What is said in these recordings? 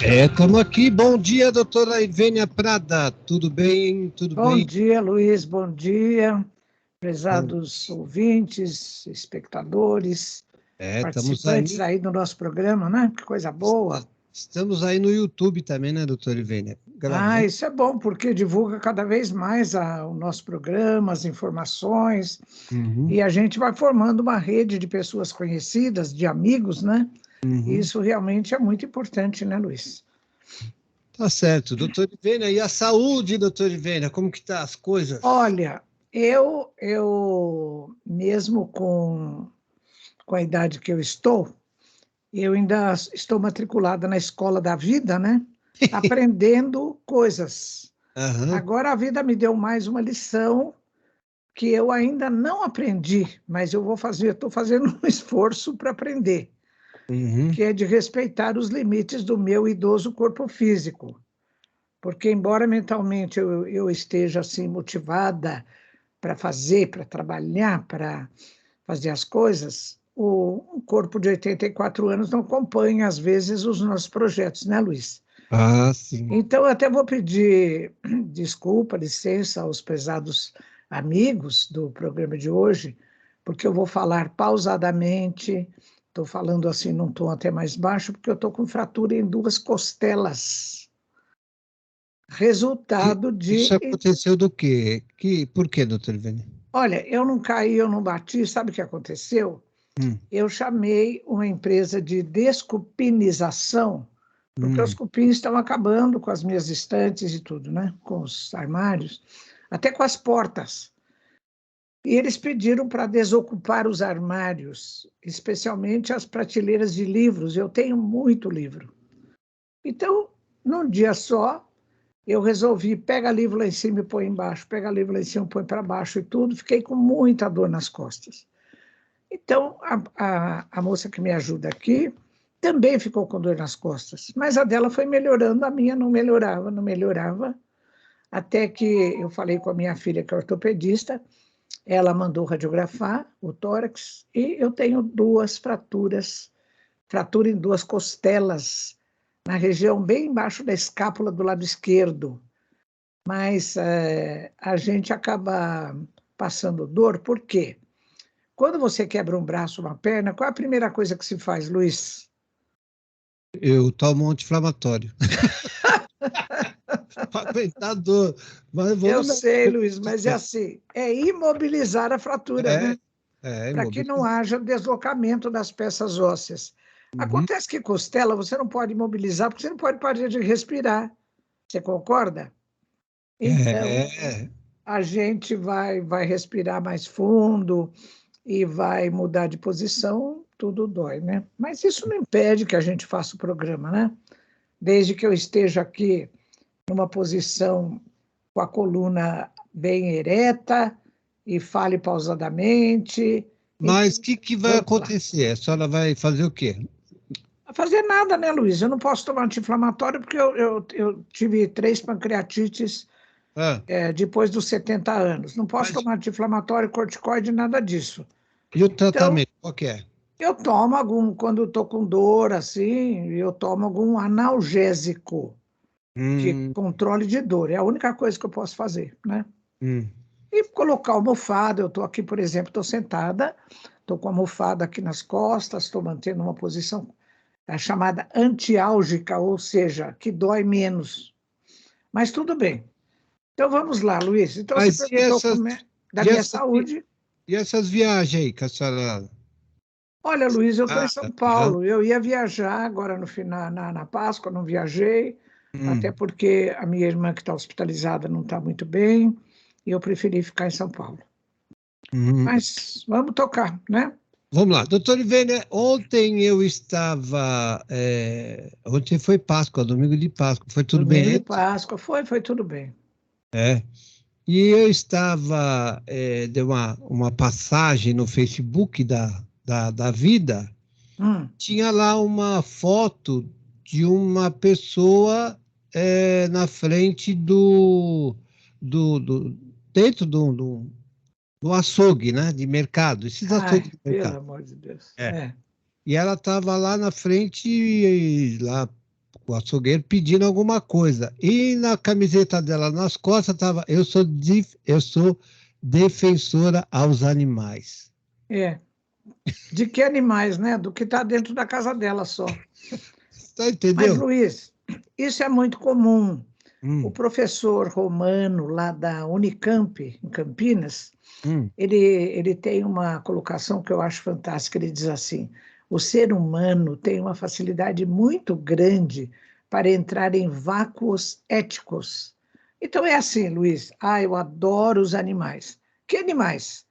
Estamos aqui. Bom dia, doutora Ivênia Prada. Tudo bem? Tudo Bom bem? dia, Luiz. Bom dia, Bom, prezados ouvintes, espectadores, estamos aí, participantes aí do nosso programa, né? Que coisa boa. estamos aí no YouTube também, né, doutora Ivênia? Gravando. Isso é bom, porque divulga cada vez mais o nosso programa, as informações, Uhum, e a gente vai formando uma rede de pessoas conhecidas, de amigos, né? E uhum. isso realmente é muito importante, né, Luiz? Tá certo, doutora Ivênia. E a saúde, doutora Ivênia? Como que tá as coisas? Olha, eu mesmo com a idade que eu estou, eu ainda estou matriculada na escola da vida, né? Aprendendo coisas. Aham, Agora a vida me deu mais uma lição que eu ainda não aprendi, mas eu vou fazer, estou fazendo um esforço para aprender, uhum. que é de respeitar os limites do meu idoso corpo físico. Porque, embora mentalmente eu esteja assim motivada para fazer, para trabalhar, para fazer as coisas, o corpo de 84 anos não acompanha, às vezes, os nossos projetos, né, Luiz? Ah, sim. Então, eu até vou pedir desculpa, licença aos prezados amigos do programa de hoje, porque eu vou falar pausadamente, estou falando assim num tom até mais baixo, porque eu estou com fratura em duas costelas, E resultado isso de. aconteceu do quê? Por quê, doutora Ivênia? Olha, eu não caí, eu não bati, sabe o que aconteceu? Hum, Eu chamei uma empresa de descupinização, porque os hum. cupins estão acabando com as minhas estantes e tudo, né? Com os armários, até com as portas. E eles pediram para desocupar os armários, especialmente as prateleiras de livros. Eu tenho muito livro. Então, num dia só, eu resolvi, pega livro lá em cima e põe embaixo, pega livro lá em cima e põe para baixo e tudo. Fiquei com muita dor nas costas. Então, a moça que me ajuda aqui também ficou com dor nas costas, mas a dela foi melhorando, a minha não melhorava, não melhorava, até que eu falei com a minha filha, que é ortopedista, ela mandou radiografar o tórax e eu tenho duas fraturas, fratura em duas costelas, na região bem embaixo da escápula do lado esquerdo, mas a gente acaba passando dor, por quê? Quando você quebra um braço, uma perna, qual é a primeira coisa que se faz, Luiz? Eu tomo um anti-inflamatório para aguentar a dor. Mas vou Eu no sei, médico. Luiz, mas é assim, é imobilizar a fratura, É, né? é Para que não imobilizado. haja deslocamento das peças ósseas. Uhum. Acontece que costela você não pode imobilizar, porque você não pode parar de respirar. Você concorda? Então, É, a gente vai respirar mais fundo e vai mudar de posição, tudo dói, né? Mas isso não impede que a gente faça o programa, né? Desde que eu esteja aqui numa posição com a coluna bem ereta e fale pausadamente. mas o Então, que vai vamos lá. acontecer? A senhora vai fazer o quê? Não fazer nada, né, Luiz? Eu não posso tomar anti-inflamatório porque eu tive 3 pancreatites Ah, depois dos 70 anos. Não posso mas tomar anti-inflamatório, corticoide, nada disso. e o Então, tratamento? Qual que é? eu tomo algum, quando estou com dor, assim, eu tomo algum analgésico, que Hum, controle de dor. É a única coisa que eu posso fazer, né? hum. E colocar almofada. Eu estou aqui, por exemplo, estou sentada, estou com a almofada aqui nas costas, estou mantendo uma posição chamada antiálgica, ou seja, que dói menos. Mas tudo bem. Então vamos lá, Luiz. Então você Mas perguntou como é da e minha essas, saúde. e essas viagens aí que a senhora... Olha, Luiz, eu estou em Ah, São avião? Paulo. Eu ia viajar agora no final, na Páscoa, não viajei, até Hum, porque a minha irmã que está hospitalizada não está muito bem, e eu preferi ficar em São Paulo. hum. Mas vamos tocar, né? Vamos lá, doutor Ivênia, ontem eu estava... ontem foi Páscoa, domingo de Páscoa, foi tudo Domingo bem? de Páscoa, foi tudo bem. É. E eu estava, deu uma passagem no Facebook da vida, Hum. tinha lá uma foto de uma pessoa na frente do dentro do açougue, né, de mercado, esses açougues Ai, de pelo mercado. amor de Deus. É. E ela estava lá na frente, lá o açougueiro pedindo alguma coisa. E na camiseta dela, nas costas, estava: eu sou defensora aos animais. É. De que animais, né? Do que está dentro da casa dela só. Tá, Mas, entendeu? Luiz, isso é muito comum. O Hum, professor Romano, lá da Unicamp, em Campinas, hum, ele tem uma colocação que eu acho fantástica. Ele diz assim: o ser humano tem uma facilidade muito grande para entrar em vácuos éticos. Então é assim, Luiz. Ah, eu adoro os animais. Que animais?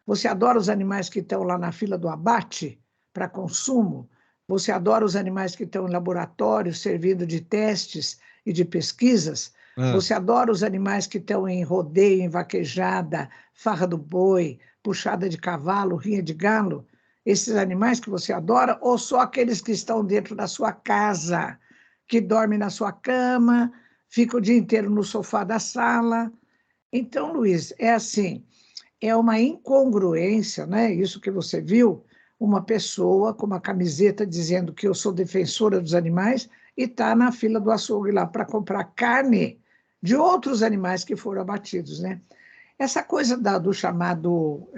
Você adora os animais que estão lá na fila do abate para consumo? Você adora os animais que estão em laboratório servindo de testes e de pesquisas? ah. Você adora os animais que estão em rodeio, em vaquejada, farra do boi, puxada de cavalo, rinha de galo? Esses animais que você adora, ou só aqueles que estão dentro da sua casa, que dormem na sua cama, ficam o dia inteiro no sofá da sala? Então, Luiz, é assim, é uma incongruência, né? Isso que você viu, uma pessoa com uma camiseta dizendo que eu sou defensora dos animais e está na fila do açougue lá para comprar carne de outros animais que foram abatidos, né? Essa coisa do chamado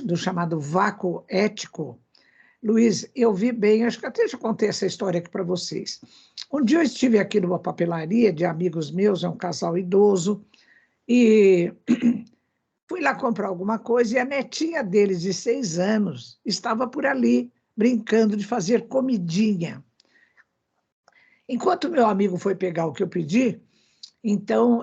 do chamado vácuo ético, Luiz, eu vi bem, acho que até já contei essa história aqui para vocês. Um dia eu estive aqui numa papelaria de amigos meus, é um casal idoso, e fui lá comprar alguma coisa e a netinha deles, de 6 anos, estava por ali, brincando de fazer comidinha. Enquanto meu amigo foi pegar o que eu pedi, então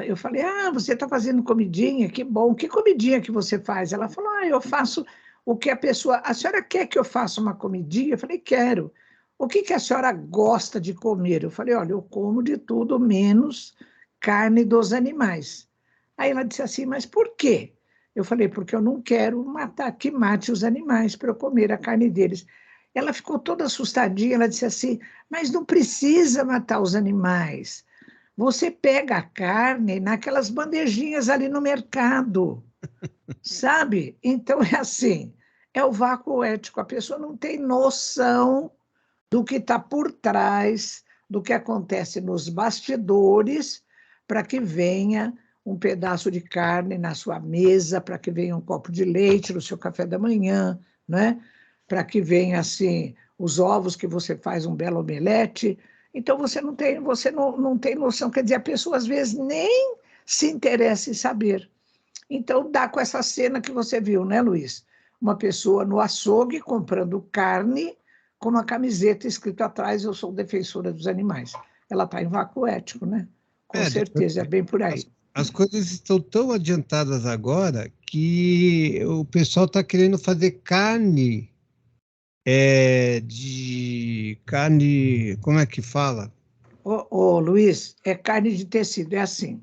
eu falei: Ah, você está fazendo comidinha? Que bom. Que comidinha que você faz? Ela falou: Ah, eu faço o que a pessoa. A senhora quer que eu faça uma comidinha? Eu falei: Quero. O que que a senhora gosta de comer? Eu falei: Olha, eu como de tudo menos carne dos animais. Aí ela disse assim: Mas por quê? Eu falei: Porque eu não quero matar, que mate os animais para eu comer a carne deles. Ela ficou toda assustadinha. Ela disse assim: Mas não precisa matar os animais. Você pega a carne naquelas bandejinhas ali no mercado, sabe? Então é assim, é o vácuo ético. A pessoa não tem noção do que está por trás, do que acontece nos bastidores, para que venha um pedaço de carne na sua mesa, para que venha um copo de leite no seu café da manhã, né? Para que venha assim os ovos que você faz um belo omelete. Então você não tem noção, quer dizer, a pessoa às vezes nem se interessa em saber. Então dá com essa cena que você viu, né, Luiz? Uma pessoa no açougue comprando carne com uma camiseta escrito atrás: eu sou defensora dos animais. Ela está em vácuo ético, né? Com É, certeza, é bem por as, aí. as coisas estão tão adiantadas agora que o pessoal está querendo fazer carne, de carne, como é que fala? Ô, Luiz, é carne de tecido, é assim.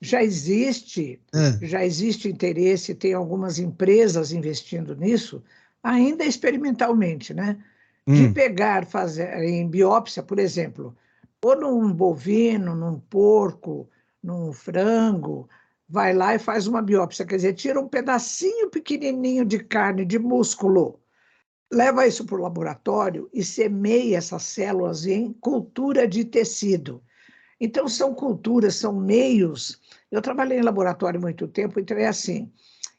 Já existe, É, já existe interesse, tem algumas empresas investindo nisso, ainda experimentalmente, né? De hum, pegar, fazer em biópsia, por exemplo, ou num bovino, num porco, num frango, vai lá e faz uma biópsia, quer dizer, tira um pedacinho pequenininho de carne, de músculo, leva isso para o laboratório e semeia essas células em cultura de tecido. Então, são culturas, são meios. Eu trabalhei em laboratório há muito tempo, então é assim: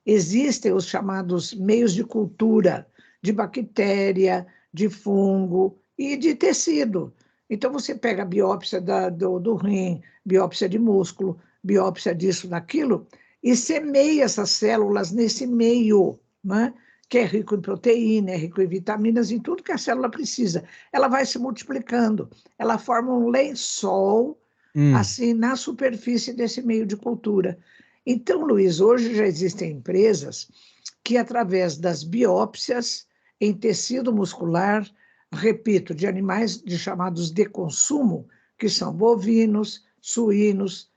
existem os chamados meios de cultura, de bactéria, de fungo e de tecido. Então, você pega a biópsia do rim, biópsia de músculo, biópsia disso, daquilo, e semeia essas células nesse meio, né? Que é rico em proteína, é rico em vitaminas, em tudo que a célula precisa. Ela vai se multiplicando, ela forma um lençol hum. assim na superfície desse meio de cultura. Então, Luiz, hoje já existem empresas que, através das biópsias em tecido muscular, repito, de animais de chamados de consumo, que são bovinos, suínos,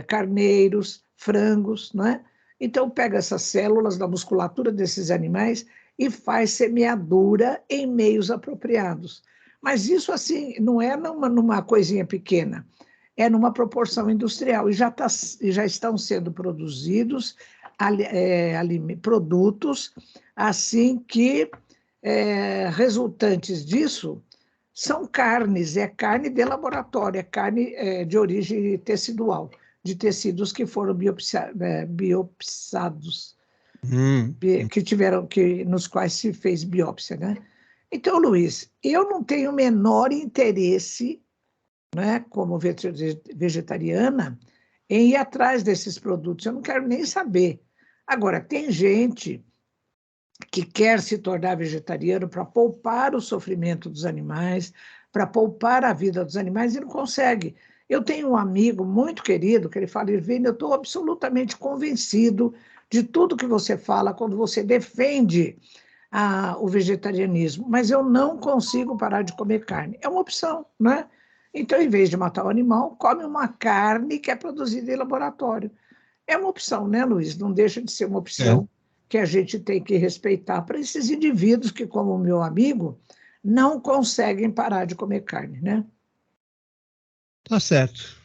carneiros, frangos, não é? Então, pega essas células da musculatura desses animais e faz semeadura em meios apropriados. Mas isso, assim, não é numa coisinha pequena, é numa proporção industrial, e já estão sendo produzidos produtos assim que resultantes disso são carnes, é carne de laboratório, é carne de origem tecidual, de tecidos que foram biopsiados, nos quais se fez biópsia, né? Então, Luiz, eu não tenho o menor interesse, né, como vegetariana, em ir atrás desses produtos. Eu não quero nem saber. Agora, tem gente que quer se tornar vegetariano para poupar o sofrimento dos animais, para poupar a vida dos animais e não consegue. Eu tenho um amigo muito querido que ele fala, Irvine, eu estou absolutamente convencido de tudo que você fala quando você defende o vegetarianismo, mas eu não consigo parar de comer carne. É uma opção, né? Então, em vez de matar o animal, come uma carne que é produzida em laboratório. É uma opção, né, Luiz? Não deixa de ser uma opção que a gente tem que respeitar para esses indivíduos que, como o meu amigo, não conseguem parar de comer carne, né? Tá certo.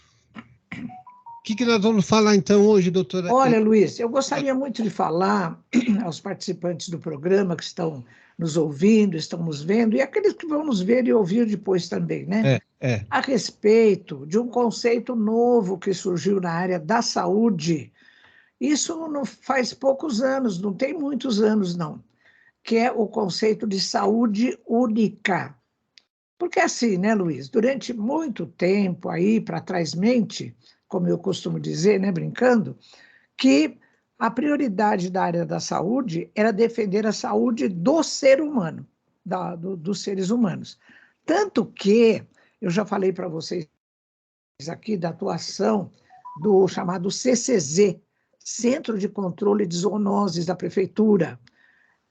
O que nós vamos falar então hoje, doutora? Olha, Luiz, eu gostaria muito de falar aos participantes do programa que estão nos ouvindo, estão nos vendo, e aqueles que vão nos ver e ouvir depois também, né? A respeito de um conceito novo que surgiu na área da saúde. Isso não faz poucos anos, não tem muitos anos, não, que é o conceito de saúde única. Porque assim, né, Luiz, durante muito tempo aí para trás mente, como eu costumo dizer, né, brincando, que a prioridade da área da saúde era defender a saúde do ser humano, dos seres humanos. Tanto que eu já falei para vocês aqui da atuação do chamado CCZ, Centro de Controle de Zoonoses da Prefeitura,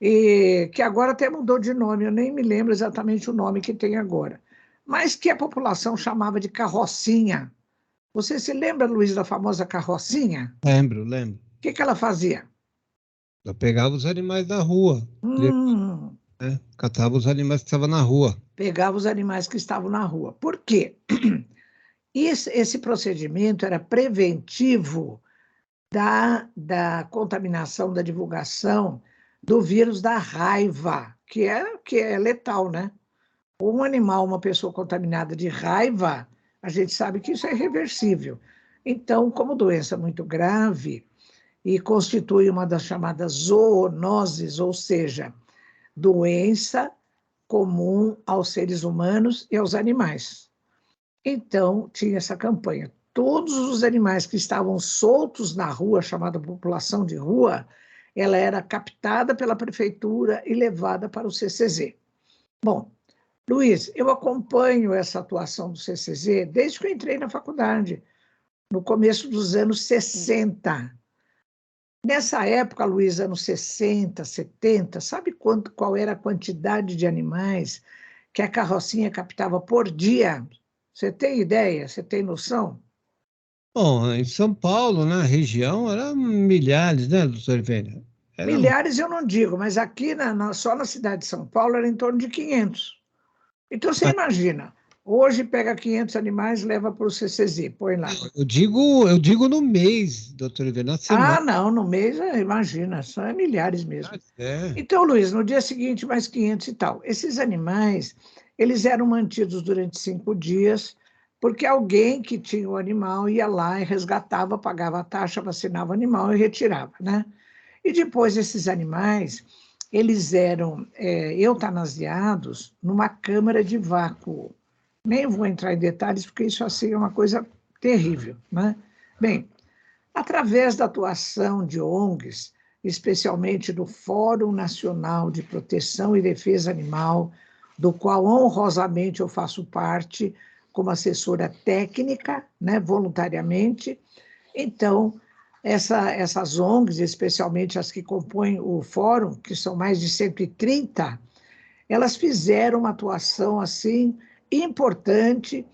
que agora até mudou de nome, eu nem me lembro exatamente o nome que tem agora, mas que a população chamava de carrocinha. Você se lembra, Luiz, da famosa carrocinha? Lembro. O que ela fazia? Eu pegava os animais da rua, Hum, né? Catava os animais que estavam na rua. Pegava os animais que estavam na rua. Por quê? Esse procedimento era preventivo da contaminação, da divulgação do vírus da raiva, que é letal, né? Um animal, uma pessoa contaminada de raiva, a gente sabe que isso é irreversível. Então, como doença muito grave e constitui uma das chamadas zoonoses, ou seja, doença comum aos seres humanos e aos animais. Então, tinha essa campanha. Todos os animais que estavam soltos na rua, chamada população de rua, ela era captada pela prefeitura e levada para o CCZ. Bom, Luiz, eu acompanho essa atuação do CCZ desde que eu entrei na faculdade, no começo dos anos 60. Nessa época, Luiz, anos 60, 70, sabe qual era a quantidade de animais que a carrocinha captava por dia? Você tem ideia? Você tem noção? Bom, em São Paulo, na região, eram milhares, né, doutor Ivênia? Era... Milhares eu não digo, mas aqui só na cidade de São Paulo era em torno de 500. Então você imagina, hoje pega 500 animais, leva para o CCZ, põe lá. Eu digo no mês, doutor Ivênia, na semana. Não, no mês, imagina, são milhares mesmo. É. Então, Luiz, no dia seguinte, mais 500 e tal. Esses animais, eles eram mantidos durante 5 dias, porque alguém que tinha o animal ia lá e resgatava, pagava a taxa, vacinava o animal e retirava, né? E depois esses animais, eles eram eutanasiados numa câmara de vácuo. Nem vou entrar em detalhes, porque isso assim é uma coisa terrível, né? Bem, através da atuação de ONGs, especialmente do Fórum Nacional de Proteção e Defesa Animal, do qual honrosamente eu faço parte como assessora técnica, né, voluntariamente. Então, essas ONGs, especialmente as que compõem o fórum, que são mais de 130, elas fizeram uma atuação assim importante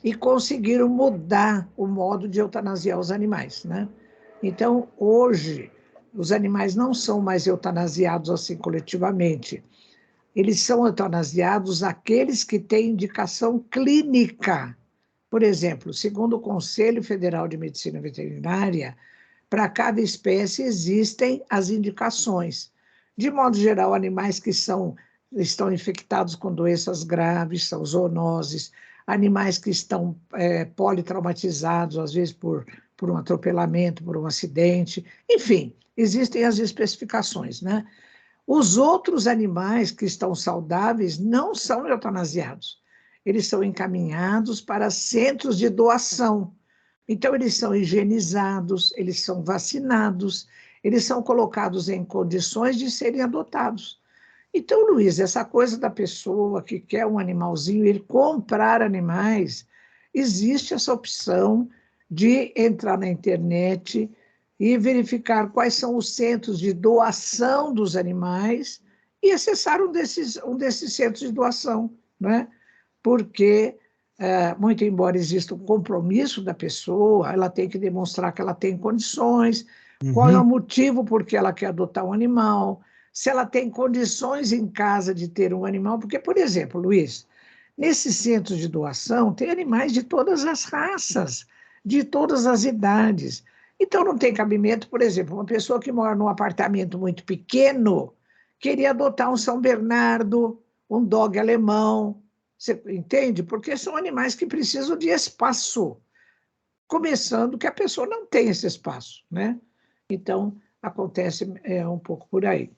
e conseguiram mudar o modo de eutanasiar os animais, né? Então, hoje, os animais não são mais eutanasiados assim coletivamente. Eles são eutanasiados aqueles que têm indicação clínica. Por exemplo, segundo o Conselho Federal de Medicina Veterinária, para cada espécie existem as indicações. De modo geral, animais que são estão infectados com doenças graves, são zoonoses, animais que estão politraumatizados, às vezes por um atropelamento, por um acidente, enfim, existem as especificações, né? Os outros animais que estão saudáveis não são eutanasiados, eles são encaminhados para centros de doação. Então, eles são higienizados, eles são vacinados, eles são colocados em condições de serem adotados. Então, Luiz, essa coisa da pessoa que quer um animalzinho, ele comprar animais, existe essa opção de entrar na internet e verificar quais são os centros de doação dos animais e acessar um desses centros de doação, né? Porque, muito embora exista um compromisso da pessoa, ela tem que demonstrar que ela tem condições, qual é o motivo por que ela quer adotar um animal, se ela tem condições em casa de ter um animal, porque, por exemplo, Luiz, nesses centros de doação tem animais de todas as raças, de todas as idades. Então, não tem cabimento, por exemplo, uma pessoa que mora num apartamento muito pequeno queria adotar um São Bernardo, um dog alemão, você entende? Porque são animais que precisam de espaço, começando que a pessoa não tem esse espaço, né? Então, acontece um pouco por aí.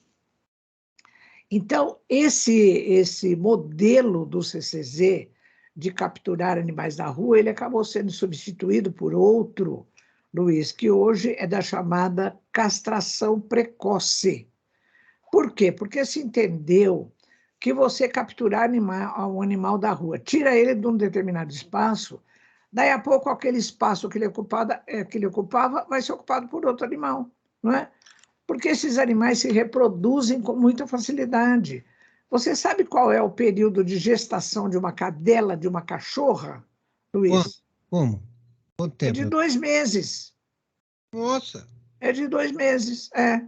Então, esse modelo do CCZ de capturar animais na rua, ele acabou sendo substituído por outro, Luiz, que hoje é da chamada castração precoce. Por quê? Porque se entendeu que você capturar um animal da rua, tira ele de um determinado espaço, daí a pouco aquele espaço que ele ocupava vai ser ocupado por outro animal, não é? Porque esses animais se reproduzem com muita facilidade. Você sabe qual é o período de gestação de uma cadela, de uma cachorra, Luiz? Como? Quanto tempo? É de 2 meses. Nossa! É de 2 meses, é.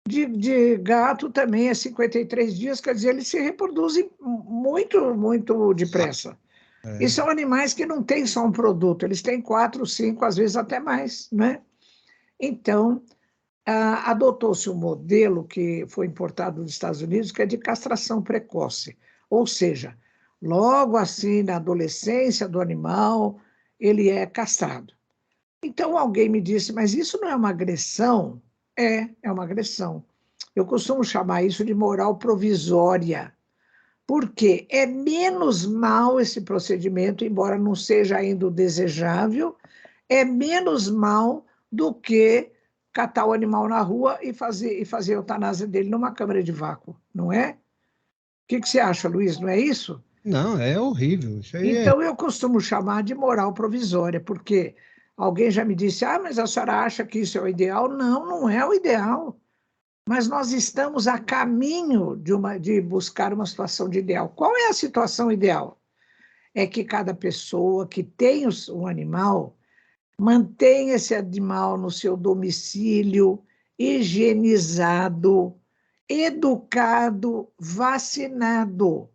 De gato também é 53 dias, quer dizer, eles se reproduzem muito, muito depressa. E são animais que não têm só um produto, eles têm 4, 5, às vezes até mais, né? Então, adotou-se um modelo que foi importado dos Estados Unidos, que é de castração precoce, ou seja, logo assim, na adolescência do animal, ele é castrado. Então, alguém me disse, mas isso não é uma agressão? É uma agressão. Eu costumo chamar isso de moral provisória, porque é menos mal esse procedimento, embora não seja ainda o desejável, é menos mal do que catar o animal na rua e fazer a eutanásia dele numa câmara de vácuo, não é? O que você acha, Luiz? Não é isso? Não, é horrível. Isso aí Então, eu costumo chamar de moral provisória, porque alguém já me disse, mas a senhora acha que isso é o ideal? Não, não é o ideal. Mas nós estamos a caminho de buscar uma situação de ideal. Qual é a situação ideal? É que cada pessoa que tem um animal mantenha esse animal no seu domicílio, higienizado, educado, vacinado.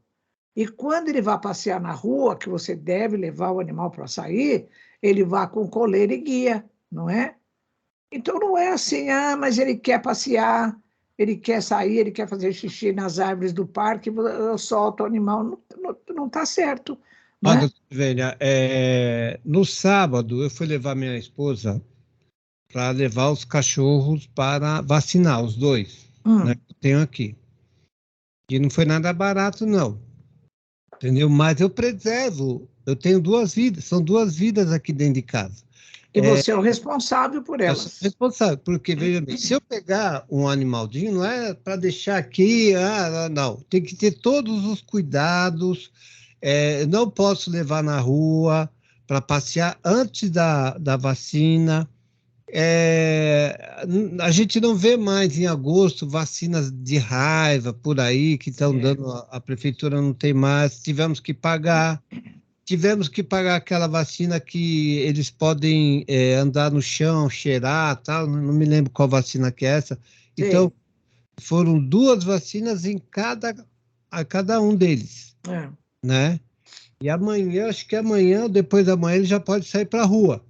E quando ele vai passear na rua, que você deve levar o animal para sair, ele vá com coleira e guia, não é? Então não é assim, mas ele quer passear, ele quer sair, ele quer fazer xixi nas árvores do parque, eu solto o animal, não está certo, não Olha, é? Velha, no sábado eu fui levar minha esposa para levar os cachorros para vacinar, os dois, né, que eu tenho aqui. E não foi nada barato, não, entendeu? Mas eu preservo, eu tenho 2 vidas, são 2 vidas aqui dentro de casa. E você é o responsável por Eu sou elas. responsável, porque, veja bem, se eu pegar um animalzinho, não é para deixar aqui, não, tem que ter todos os cuidados, não posso levar na rua para passear antes da vacina. A gente não vê mais em agosto vacinas de raiva por aí que estão dando, a prefeitura não tem mais, tivemos que pagar aquela vacina que eles podem andar no chão, cheirar, tal, não me lembro qual vacina que é essa. Então, foram 2 vacinas a cada um deles, né? E amanhã, acho que amanhã, depois da manhã, ele já pode sair para a rua.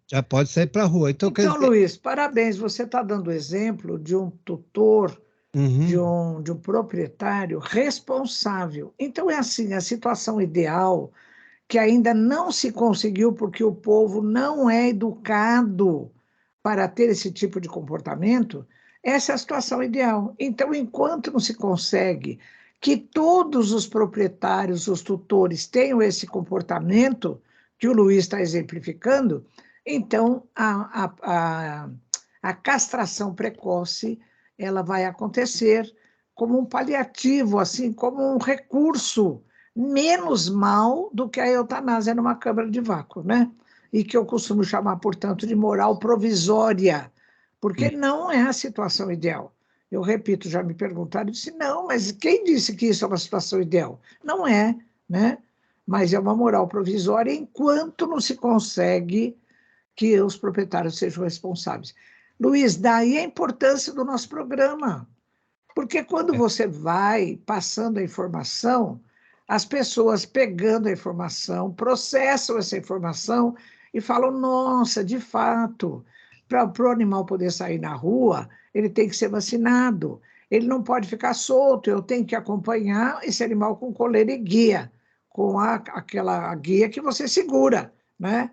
Já pode sair para a rua. Então, quer dizer, Luiz, parabéns, você está dando exemplo de um tutor de um proprietário responsável. Então, é assim, a situação ideal, que ainda não se conseguiu porque o povo não é educado para ter esse tipo de comportamento, essa é a situação ideal. Então, enquanto não se consegue que todos os proprietários, os tutores, tenham esse comportamento que o Luiz está exemplificando, então a castração precoce ela vai acontecer como um paliativo, assim, como um recurso menos mal do que a eutanásia numa câmara de vácuo, né? E que eu costumo chamar, portanto, de moral provisória, porque não é a situação ideal. Eu repito, já me perguntaram, eu disse, não, mas quem disse que isso é uma situação ideal? Não é, né? Mas é uma moral provisória enquanto não se consegue que os proprietários sejam responsáveis. Luiz, daí a importância do nosso programa, porque quando você vai passando a informação, as pessoas pegando a informação, processam essa informação e falam: nossa, de fato, para o animal poder sair na rua, ele tem que ser vacinado, ele não pode ficar solto, eu tenho que acompanhar esse animal com coleira e guia, com aquela guia que você segura, né?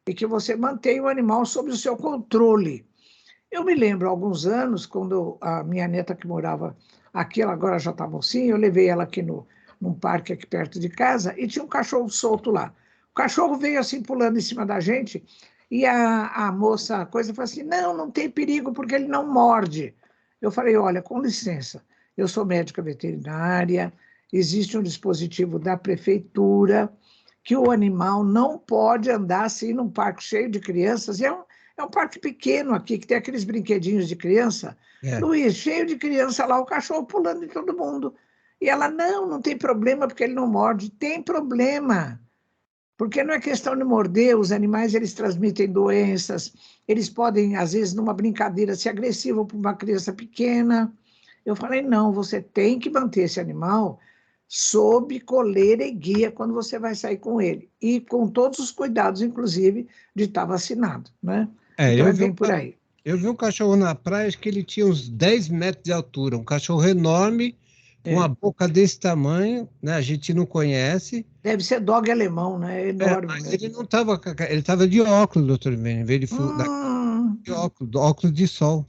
E que você mantém o animal sob o seu controle. Eu me lembro, há alguns anos, quando a minha neta que morava aqui, ela agora já está mocinha, eu levei ela aqui num parque aqui perto de casa e tinha um cachorro solto lá. O cachorro veio assim pulando em cima da gente e a moça, a coisa, falou assim, não, não tem perigo porque ele não morde. Eu falei, olha, com licença, eu sou médica veterinária, existe um dispositivo da prefeitura que o animal não pode andar assim num parque cheio de crianças, e é um parque pequeno aqui, que tem aqueles brinquedinhos de criança. Luiz, cheio de criança lá, o cachorro pulando em todo mundo. E ela, não, não tem problema porque ele não morde. Tem problema, porque não é questão de morder, os animais eles transmitem doenças, eles podem, às vezes, numa brincadeira, ser agressivo para uma criança pequena. Eu falei, não, você tem que manter esse animal sob coleira e guia quando você vai sair com ele. E com todos os cuidados, inclusive, de estar vacinado, né? Então, é bem por aí. Eu vi um cachorro na praia, acho que ele tinha uns 10 metros de altura, um cachorro enorme, com a boca desse tamanho, né? A gente não conhece. Deve ser dog alemão, né? É enorme Mas mesmo. ele não estava, ele estava de óculos, doutor Mendes, em vez de óculos de sol.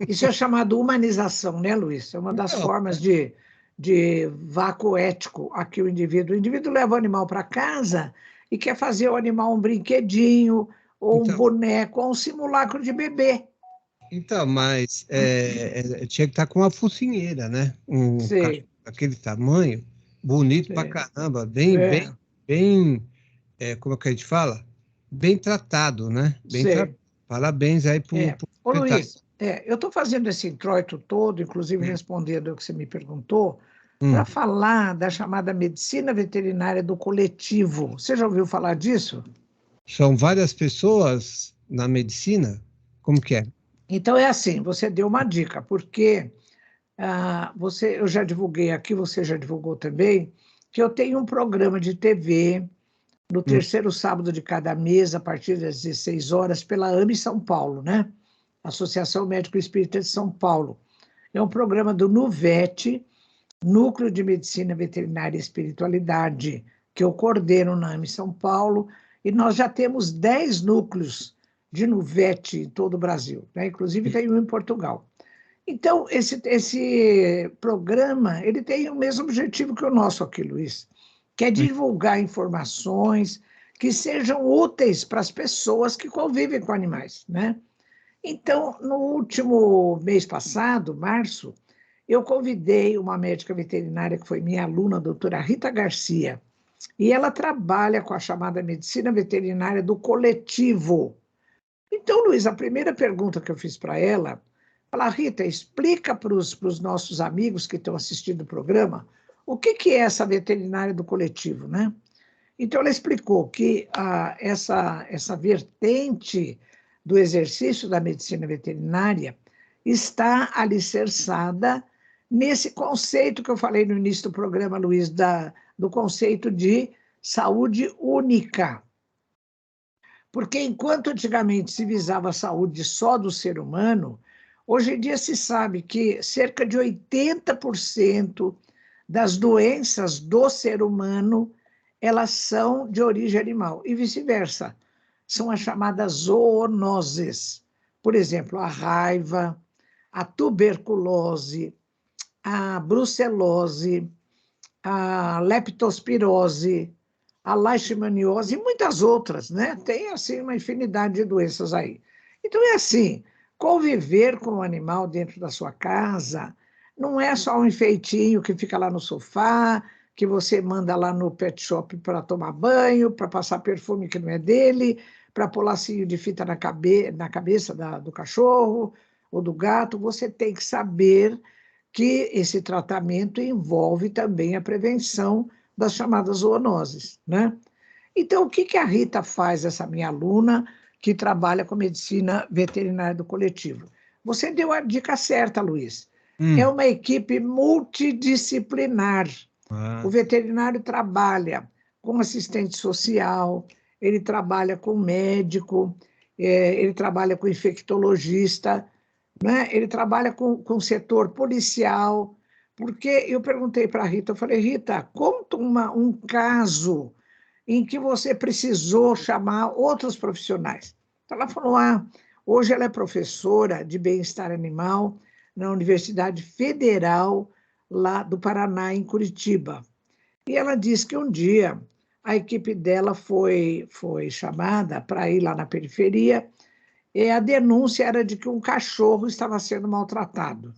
Isso é chamado humanização, né, Luiz? É uma das Não, formas de vácuo ético a que o indivíduo leva o animal para casa e quer fazer o animal um brinquedinho, ou um boneco, ou um simulacro de bebê. Então, mas tinha que estar com uma focinheira, né? Um cachorro Sei, daquele tamanho, bonito pra sei. caramba, bem, bem, É, bem, como é que a gente fala? Bem tratado, né? Bem tratado. sei. Parabéns aí pro Ô, proprietário. Luiz, eu estou fazendo esse introito todo, inclusive respondendo o que você me perguntou, para Hum. falar da chamada medicina veterinária do coletivo. Você já ouviu falar disso? São várias pessoas na medicina? Como que é? Então, é assim, você deu uma dica, porque eu já divulguei aqui, você já divulgou também, que eu tenho um programa de TV no Hum. terceiro sábado de cada mês, a partir das 16 horas, pela AME São Paulo, né? Associação Médico Espírita de São Paulo. É um programa do NUVET, Núcleo de Medicina Veterinária e Espiritualidade, que eu coordeno na AME São Paulo, e nós já temos 10 núcleos de NUVET em todo o Brasil, né? Inclusive tem um em Portugal. Então, esse programa ele tem o mesmo objetivo que o nosso aqui, Luiz, que é divulgar informações que sejam úteis para as pessoas que convivem com animais, né? Então, no último mês passado, março, eu convidei uma médica veterinária que foi minha aluna, a doutora Rita Garcia, e ela trabalha com a chamada medicina veterinária do coletivo. Então, Luiz, a primeira pergunta que eu fiz para ela, falar, Rita, explica para os nossos amigos que estão assistindo o programa o que é essa veterinária do coletivo, né? Então, ela explicou que essa vertente do exercício da medicina veterinária está alicerçada nesse conceito que eu falei no início do programa, Luiz, do conceito de saúde única. Porque enquanto antigamente se visava a saúde só do ser humano, Hoje em dia se sabe que cerca de 80% das doenças do ser humano, elas são de origem animal, e vice-versa. São as chamadas zoonoses. Por exemplo, a raiva, a tuberculose, a brucelose, a leptospirose, a leishmaniose e muitas outras, né? Tem, assim, uma infinidade de doenças aí. Então, é assim, conviver com o animal dentro da sua casa não é só um enfeitinho que fica lá no sofá, que você manda lá no pet shop para tomar banho, para passar perfume que não é dele, para pôr lacinho de fita na cabeça do cachorro ou do gato. Você tem que saber que esse tratamento envolve também a prevenção das chamadas zoonoses, né? Então, o que a Rita faz, essa minha aluna, que trabalha com medicina veterinária do coletivo? Você deu a dica certa, Luiz. É uma equipe multidisciplinar. O veterinário trabalha com assistente social, ele trabalha com médico, ele trabalha com infectologista, né? Ele trabalha com o setor policial, porque eu perguntei para a Rita, eu falei, Rita, conta um caso em que você precisou chamar outros profissionais. Então, ela falou, hoje ela é professora de bem-estar animal na Universidade Federal lá do Paraná, em Curitiba. E ela disse que um dia a equipe dela foi chamada para ir lá na periferia, e a denúncia era de que um cachorro estava sendo maltratado.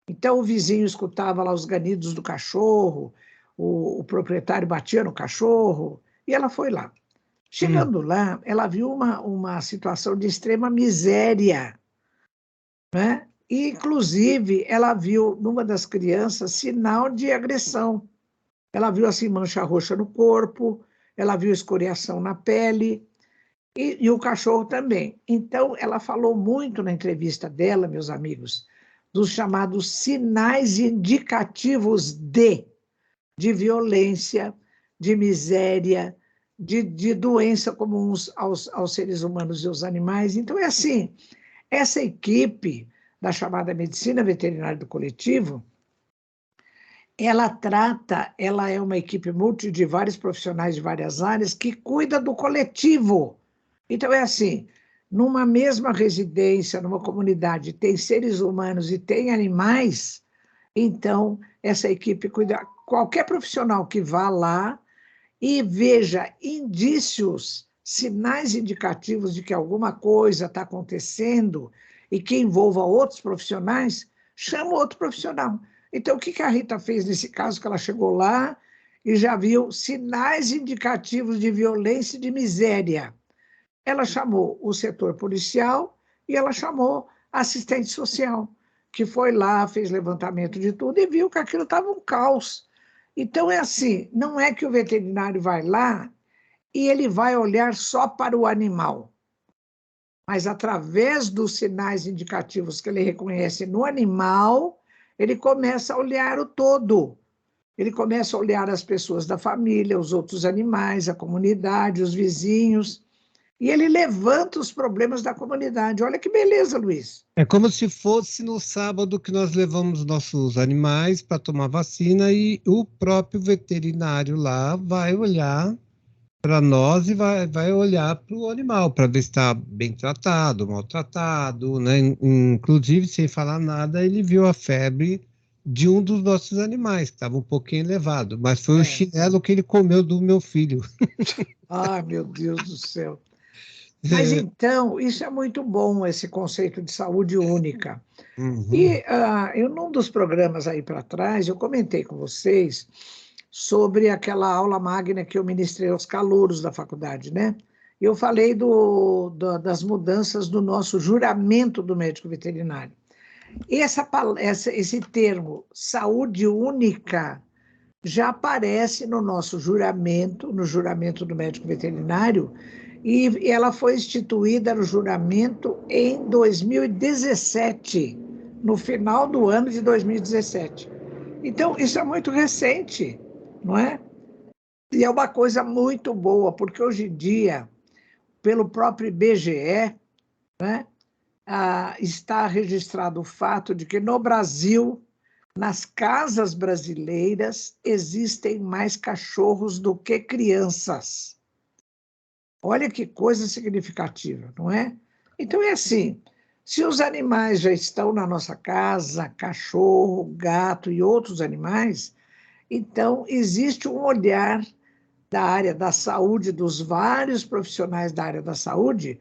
Então, o vizinho escutava lá os ganidos do cachorro, o proprietário batia no cachorro, e ela foi lá. Chegando lá, ela viu uma situação de extrema miséria, né? E, inclusive, ela viu numa das crianças sinal de agressão. Ela viu assim mancha roxa no corpo, ela viu escoriação na pele, e o cachorro também. Então, ela falou muito na entrevista dela, meus amigos, dos chamados sinais indicativos de violência, de miséria, de doença comuns aos seres humanos e aos animais. Então, é assim, essa equipe da chamada medicina veterinária do coletivo, ela é uma equipe de vários profissionais de várias áreas que cuida do coletivo. Então, é assim, numa mesma residência, numa comunidade, tem seres humanos e tem animais, então essa equipe cuida. Qualquer profissional que vá lá e veja indícios, sinais indicativos de que alguma coisa está acontecendo e que envolva outros profissionais, chama outro profissional. Então, o que a Rita fez nesse caso? Que ela chegou lá e já viu sinais indicativos de violência e de miséria. Ela chamou o setor policial e ela chamou a assistente social, que foi lá, fez levantamento de tudo e viu que aquilo estava um caos. Então, é assim, não é que o veterinário vai lá e ele vai olhar só para o animal, mas através dos sinais indicativos que ele reconhece no animal, ele começa a olhar o todo. Ele começa a olhar as pessoas da família, os outros animais, a comunidade, os vizinhos, e ele levanta os problemas da comunidade. Olha que beleza, Luiz. É como se fosse no sábado que nós levamos nossos animais para tomar vacina e o próprio veterinário lá vai olhar para nós e vai olhar para o animal para ver se está bem tratado, maltratado, né? Inclusive, sem falar nada, ele viu a febre de um dos nossos animais, que estava um pouquinho elevado, mas foi o chinelo que ele comeu do meu filho. Ai, meu Deus do céu. Mas então, isso é muito bom, esse conceito de saúde única. E eu, num dos programas aí para trás, eu comentei com vocês sobre aquela aula magna que eu ministrei aos calouros da faculdade, né? Eu falei das mudanças do nosso juramento do médico veterinário. Esse termo, saúde única, já aparece no nosso juramento, no juramento do médico veterinário, e ela foi instituída no juramento em 2017, no final do ano de 2017. Então, isso é muito recente, não é? E é uma coisa muito boa, porque hoje em dia, pelo próprio IBGE, né, está registrado o fato de que no Brasil, nas casas brasileiras, existem mais cachorros do que crianças. Olha que coisa significativa, não é? Então é assim, se os animais já estão na nossa casa, cachorro, gato e outros animais, então existe um olhar da área da saúde, dos vários profissionais da área da saúde,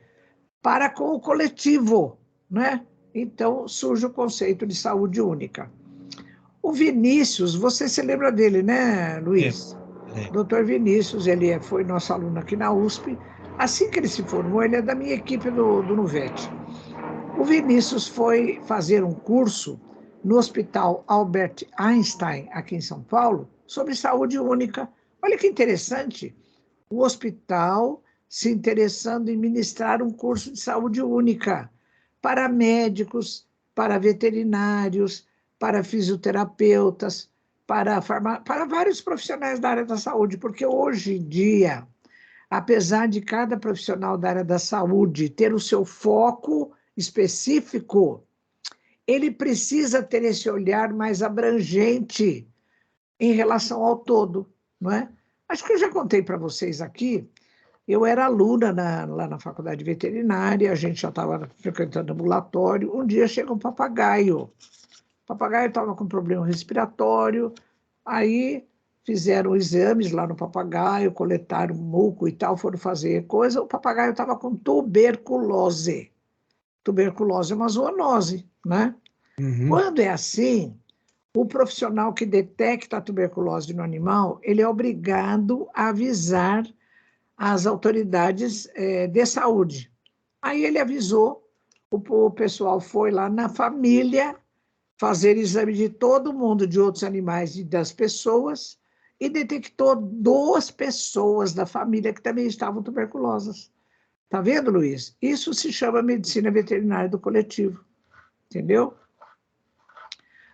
para com o coletivo, né? Então surge o conceito de saúde única. O Vinícius, você se lembra dele, né, Luiz? Doutor Vinícius, ele foi nosso aluno aqui na USP. Assim que ele se formou, ele é da minha equipe do Nuvete. O Vinícius foi fazer um curso no Hospital Albert Einstein, aqui em São Paulo, sobre saúde única. Olha que interessante, o hospital se interessando em ministrar um curso de saúde única para médicos, para veterinários, para fisioterapeutas, para vários profissionais da área da saúde, porque hoje em dia, apesar de cada profissional da área da saúde ter o seu foco específico, ele precisa ter esse olhar mais abrangente em relação ao todo, não é? Acho que eu já contei para vocês aqui, eu era aluna lá na faculdade veterinária, a gente já estava frequentando ambulatório, um dia chega um papagaio. O papagaio estava com problema respiratório, aí fizeram exames lá no papagaio, coletaram muco e tal, foram fazer coisa, o papagaio estava com tuberculose. Tuberculose é uma zoonose, né? Uhum. Quando é assim, o profissional que detecta a tuberculose no animal, ele é obrigado a avisar as autoridades de saúde. Aí ele avisou, o pessoal foi lá na família fazer exame de todo mundo, de outros animais e das pessoas, e detectou 2 pessoas da família que também estavam tuberculosas. Tá vendo, Luiz? Isso se chama medicina veterinária do coletivo, entendeu?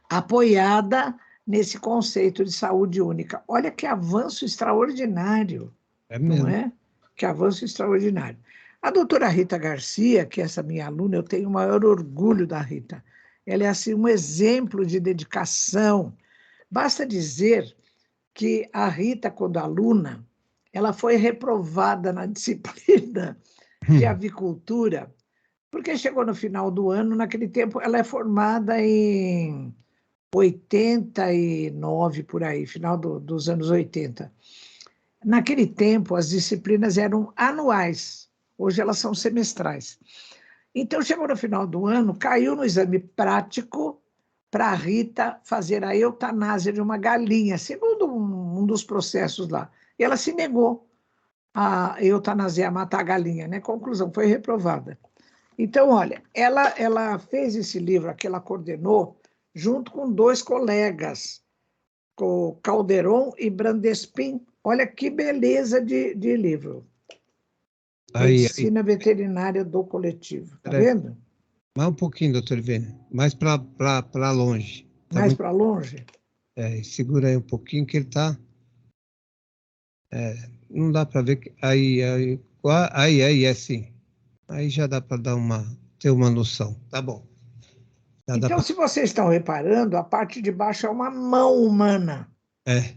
Apoiada nesse conceito de saúde única. Olha que avanço extraordinário, É não mesmo. é? Que avanço extraordinário. A doutora Rita Garcia, que é essa minha aluna, eu tenho o maior orgulho da Rita. Ela é assim um exemplo de dedicação. Basta dizer que a Rita, quando aluna, ela foi reprovada na disciplina de avicultura, porque chegou no final do ano, naquele tempo, ela é formada em 89, por aí, final dos anos 80. Naquele tempo, as disciplinas eram anuais, hoje elas são semestrais. Então, chegou no final do ano, caiu no exame prático para a Rita fazer a eutanásia de uma galinha, segundo um dos processos lá. E ela se negou a eutanasiar, matar a galinha, né? Conclusão, foi reprovada. Então, olha, ela fez esse livro que ela coordenou junto com 2 colegas, com Calderon e Brandespin. Olha que beleza de livro. Aí, Medicina Veterinária do Coletivo. Tá peraí. vendo? Mais um pouquinho, doutor Ivênio. Mais para longe. Tá Mais muito... para longe? Segura aí um pouquinho que ele tá... não dá para ver... Aí, assim. Aí já dá para ter uma noção. Tá bom. Já dá Então, pra... se vocês estão reparando, a parte de baixo é uma mão humana. É.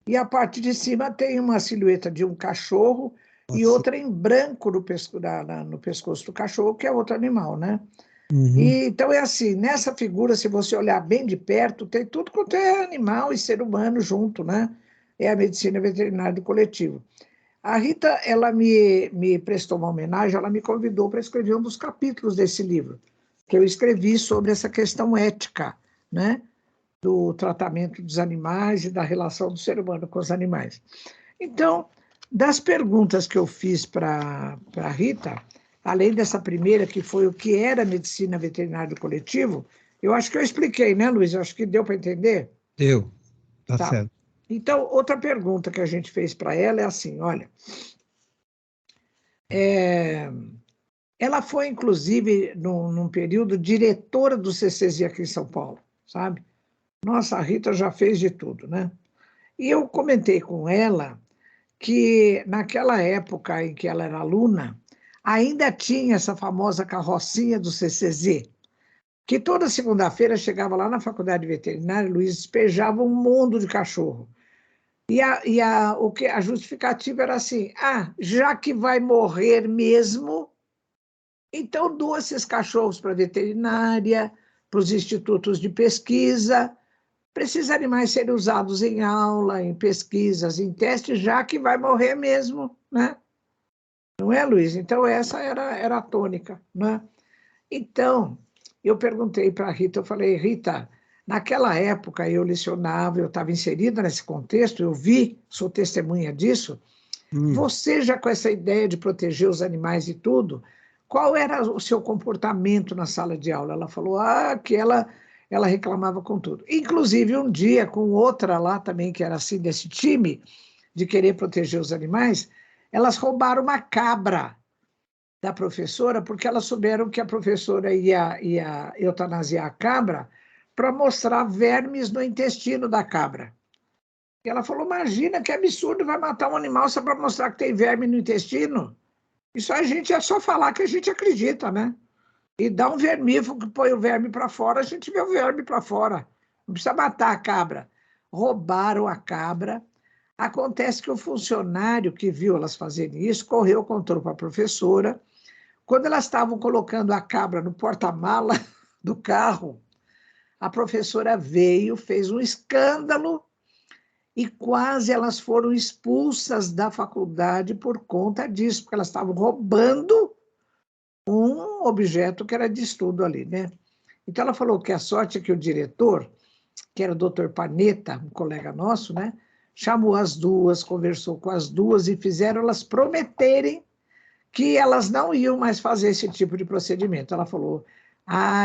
E a parte de cima tem uma silhueta de um cachorro e Nossa. outra em branco no pescoço do cachorro, que é outro animal, né? Uhum. E, então é assim, nessa figura, se você olhar bem de perto, tem tudo quanto é animal e ser humano junto, né? É a medicina veterinária do coletivo. A Rita, ela me prestou uma homenagem, ela me convidou para escrever um dos capítulos desse livro, que eu escrevi sobre essa questão ética, né? Do tratamento dos animais e da relação do ser humano com os animais. Então, das perguntas que eu fiz para a Rita, além dessa primeira, que foi o que era medicina veterinária do coletivo, eu acho que eu expliquei, né, Luiz? Eu acho que deu para entender? Deu. Tá Tá. certo. Então, outra pergunta que a gente fez para ela é assim, olha, ela foi, inclusive, num período, diretora do CCZ aqui em São Paulo, sabe? Nossa, a Rita já fez de tudo, né? E eu comentei com ela que, naquela época em que ela era aluna, ainda tinha essa famosa carrocinha do CCZ, que toda segunda-feira chegava lá na faculdade veterinária, Luiz, despejava um mundo de cachorro. A justificativa era assim, já que vai morrer mesmo, então doa esses cachorros para a veterinária, para os institutos de pesquisa, precisa animais serem usados em aula, em pesquisas, em testes, já que vai morrer mesmo, né? Não é, Luiz? Então, essa era a tônica, né? Então, eu perguntei para a Rita, eu falei, Rita, naquela época eu lecionava, eu estava inserida nesse contexto, eu vi, sou testemunha disso, você já com essa ideia de proteger os animais e tudo, qual era o seu comportamento na sala de aula? Ela falou, que ela reclamava com tudo. Inclusive, um dia, com outra lá também, que era assim, desse time, de querer proteger os animais, elas roubaram uma cabra da professora, porque elas souberam que a professora ia eutanasiar a cabra para mostrar vermes no intestino da cabra. E ela falou, imagina, que absurdo, vai matar um animal só para mostrar que tem verme no intestino? Isso a gente é só falar que a gente acredita, né? E dá um vermífugo que põe o verme para fora, a gente vê o verme para fora. Não precisa matar a cabra. Roubaram a cabra. Acontece que o funcionário que viu elas fazerem isso, correu, contou para a professora. Quando elas estavam colocando a cabra no porta-mala do carro, a professora veio, fez um escândalo e quase elas foram expulsas da faculdade por conta disso, porque elas estavam roubando um objeto que era de estudo ali, né? Então ela falou que a sorte é que o diretor, que era o Dr. Panetta, um colega nosso, né? Chamou as duas, conversou com as duas e fizeram elas prometerem que elas não iam mais fazer esse tipo de procedimento. Ela falou,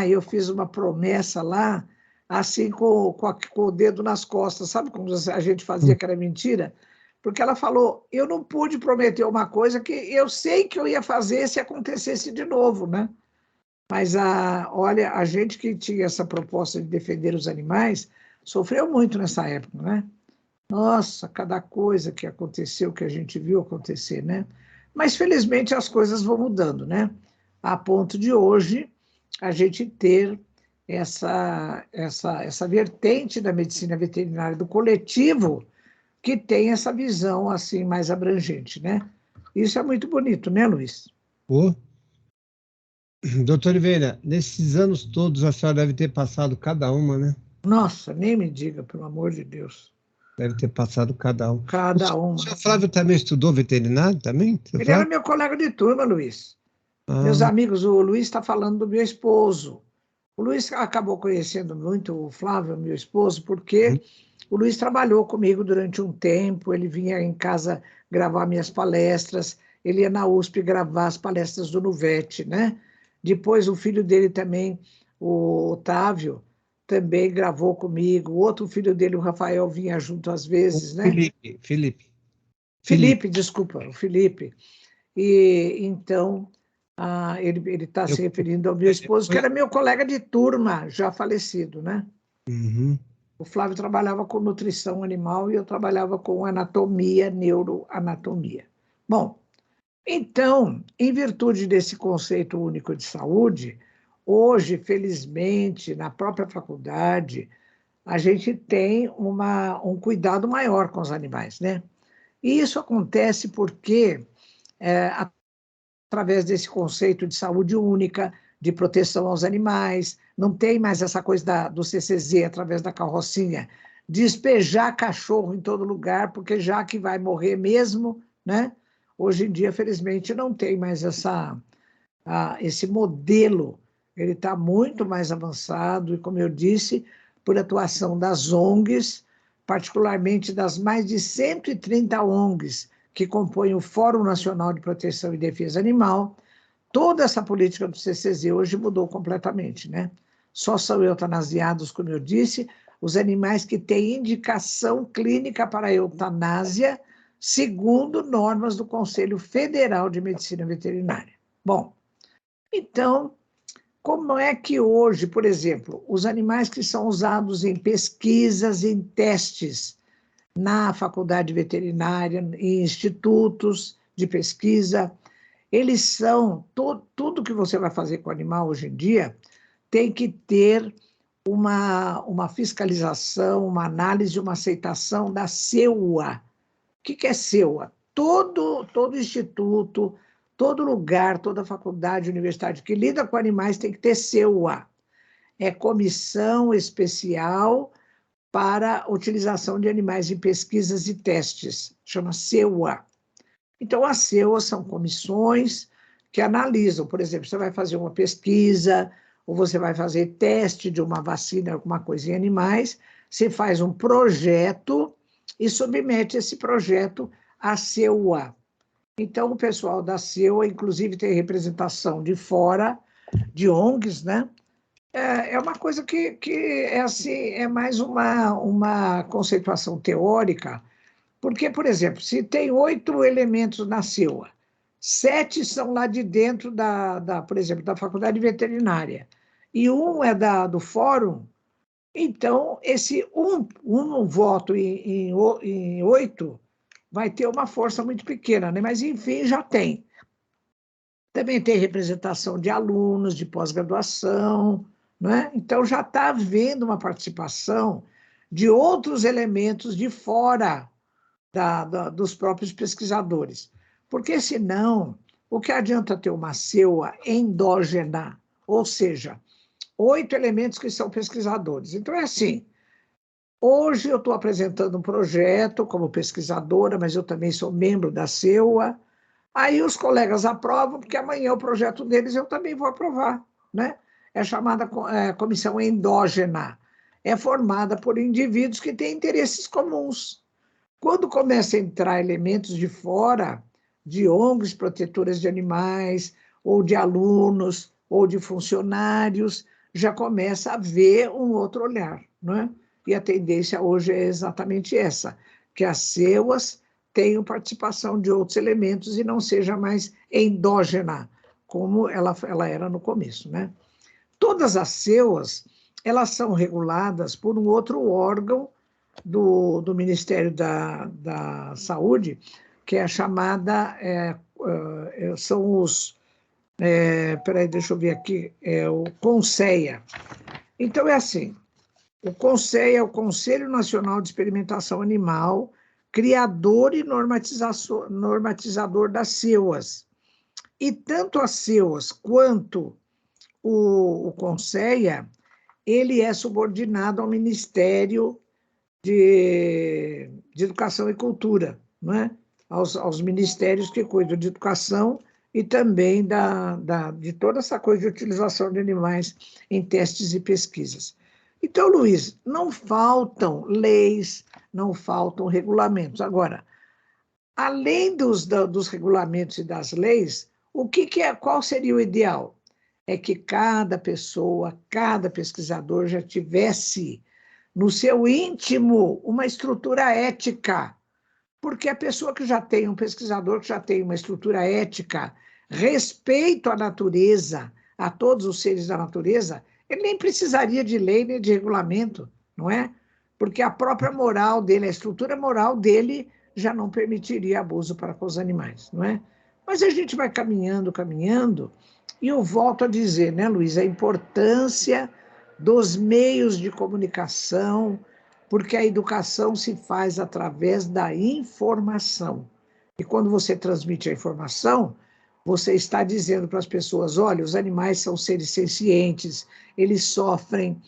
eu fiz uma promessa lá, assim com o dedo nas costas, sabe como a gente fazia que era mentira? Porque ela falou, eu não pude prometer uma coisa que eu sei que eu ia fazer se acontecesse de novo, né? Mas, olha, a gente que tinha essa proposta de defender os animais sofreu muito nessa época, né? Nossa, cada coisa que aconteceu, que a gente viu acontecer, né? Mas, felizmente, as coisas vão mudando, né? A ponto de hoje a gente ter essa vertente da medicina veterinária do coletivo que tem essa visão assim mais abrangente, né? Isso é muito bonito, né, Luiz? Doutor Oliveira, nesses anos todos a senhora deve ter passado cada uma, né? Nossa, nem me diga, pelo amor de Deus. Deve ter passado cada um. Cada uma. O senhor Flávio também estudou veterinário também? Ele era meu colega de turma, Luiz. Meus amigos, o Luiz está falando do meu esposo. O Luiz acabou conhecendo muito o Flávio, meu esposo, porque o Luiz trabalhou comigo durante um tempo, ele vinha em casa gravar minhas palestras, ele ia na USP gravar as palestras do Nuvete, né? Depois o filho dele também, o Otávio, também gravou comigo. O outro filho dele, o Rafael, vinha junto às vezes, né? Felipe, desculpa, o Felipe. E então ele está se referindo ao meu esposo, que era meu colega de turma, já falecido, né? O Flávio trabalhava com nutrição animal e eu trabalhava com anatomia, neuroanatomia. Bom, então, em virtude desse conceito único de saúde, hoje, felizmente, na própria faculdade, a gente tem um cuidado maior com os animais, né? E isso acontece porque, através desse conceito de saúde única, de proteção aos animais, não tem mais essa coisa do CCZ, através da carrocinha, despejar cachorro em todo lugar, porque já que vai morrer mesmo, né? Hoje em dia, felizmente, não tem mais esse modelo. Ele está muito mais avançado e, como eu disse, por atuação das ONGs, particularmente das mais de 130 ONGs que compõem o Fórum Nacional de Proteção e Defesa Animal, toda essa política do CCZ hoje mudou completamente, né? Só são eutanasiados, como eu disse, os animais que têm indicação clínica para eutanásia, segundo normas do Conselho Federal de Medicina Veterinária. Bom, então, como é que hoje, por exemplo, os animais que são usados em pesquisas, em testes, na faculdade veterinária, em institutos de pesquisa, eles são, tudo que você vai fazer com o animal hoje em dia tem que ter uma fiscalização, uma análise, uma aceitação da CEUA. O que é CEUA? Todo instituto, todo lugar, toda faculdade, universidade que lida com animais tem que ter CEUA. É Comissão Especial para a Utilização de Animais em Pesquisas e Testes, chama CEUA. Então, as CEUAs são comissões que analisam, por exemplo, você vai fazer uma pesquisa, ou você vai fazer teste de uma vacina, alguma coisa em animais, você faz um projeto e submete esse projeto à CEUA. Então, o pessoal da CEUA, inclusive, tem representação de fora, de ONGs, né? É uma coisa que é, assim, é mais uma conceituação teórica, porque, por exemplo, se tem 8 elementos na CEUA, 7 são lá de dentro por exemplo, da faculdade veterinária, e um é do fórum, então esse um voto em 8 vai ter uma força muito pequena, né? Mas, enfim, já tem. Também tem representação de alunos, de pós-graduação, né? Então já está havendo uma participação de outros elementos de fora dos próprios pesquisadores. Porque, senão, o que adianta ter uma CEUA endógena, ou seja, 8 elementos que são pesquisadores. Então, é assim, hoje eu estou apresentando um projeto como pesquisadora, mas eu também sou membro da CEUA, aí os colegas aprovam, porque amanhã o projeto deles eu também vou aprovar, né? É chamada comissão endógena, é formada por indivíduos que têm interesses comuns. Quando começa a entrar elementos de fora, de ONGs protetoras de animais, ou de alunos, ou de funcionários, já começa a ver um outro olhar, não é? E a tendência hoje é exatamente essa, que as CEUAs tenham participação de outros elementos e não seja mais endógena, como ela era no começo, né? Todas as CEUAs, elas são reguladas por um outro órgão do Ministério da Saúde, que é a chamada, são os, peraí, deixa eu ver aqui, o CONSEA. Então, é assim, o CONSEA é o Conselho Nacional de Experimentação Animal, criador e normatizador das CEUAs. E tanto as CEUAs quanto o CONSEA, ele é subordinado ao Ministério de Educação e Cultura, não é? Aos ministérios que cuidam de educação e também de toda essa coisa de utilização de animais em testes e pesquisas. Então, Luiz, não faltam leis, não faltam regulamentos. Agora, além dos regulamentos e das leis, qual seria o ideal? É que cada pessoa, cada pesquisador já tivesse no seu íntimo uma estrutura ética, porque a pessoa que já tem, um pesquisador que já tem uma estrutura ética, respeito à natureza, a todos os seres da natureza, ele nem precisaria de lei nem de regulamento, não é? Porque a própria moral dele, a estrutura moral dele já não permitiria abuso para com os animais, não é? Mas a gente vai caminhando, e eu volto a dizer, né, Luiz, a importância dos meios de comunicação, porque a educação se faz através da informação. E quando você transmite a informação, você está dizendo para as pessoas, olha, os animais são seres sencientes, eles sofrem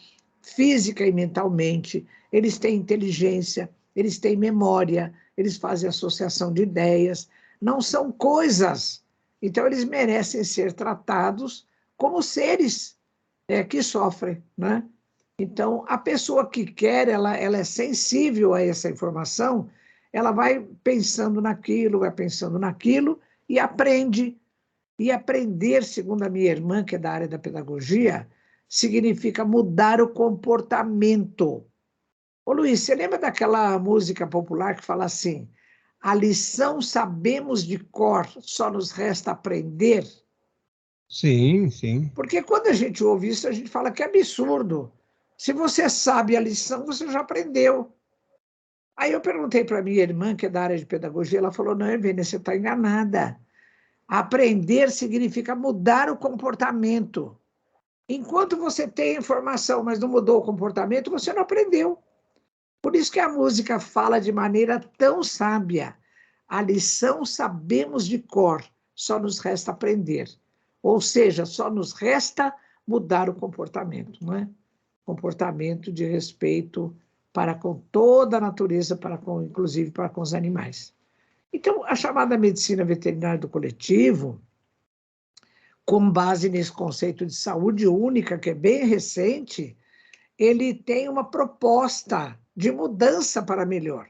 física e mentalmente, eles têm inteligência, eles têm memória, eles fazem associação de ideias, não são coisas. Então, eles merecem ser tratados como seres que sofrem, né? Então, a pessoa que quer, ela é sensível a essa informação, ela vai pensando naquilo e aprende. E aprender, segundo a minha irmã, que é da área da pedagogia, significa mudar o comportamento. Ô Luiz, você lembra daquela música popular que fala assim, a lição sabemos de cor, só nos resta aprender? Sim, sim. Porque quando a gente ouve isso, a gente fala que é absurdo. Se você sabe a lição, você já aprendeu. Aí eu perguntei para minha irmã, que é da área de pedagogia, ela falou, não, Evênia, você está enganada. Aprender significa mudar o comportamento. Enquanto você tem informação, mas não mudou o comportamento, você não aprendeu. Por isso que a música fala de maneira tão sábia. A lição sabemos de cor, só nos resta aprender. Ou seja, só nos resta mudar o comportamento, não é? Comportamento de respeito para com toda a natureza, inclusive para com os animais. Então, a chamada medicina veterinária do coletivo, com base nesse conceito de saúde única, que é bem recente, ele tem uma proposta de mudança para melhor.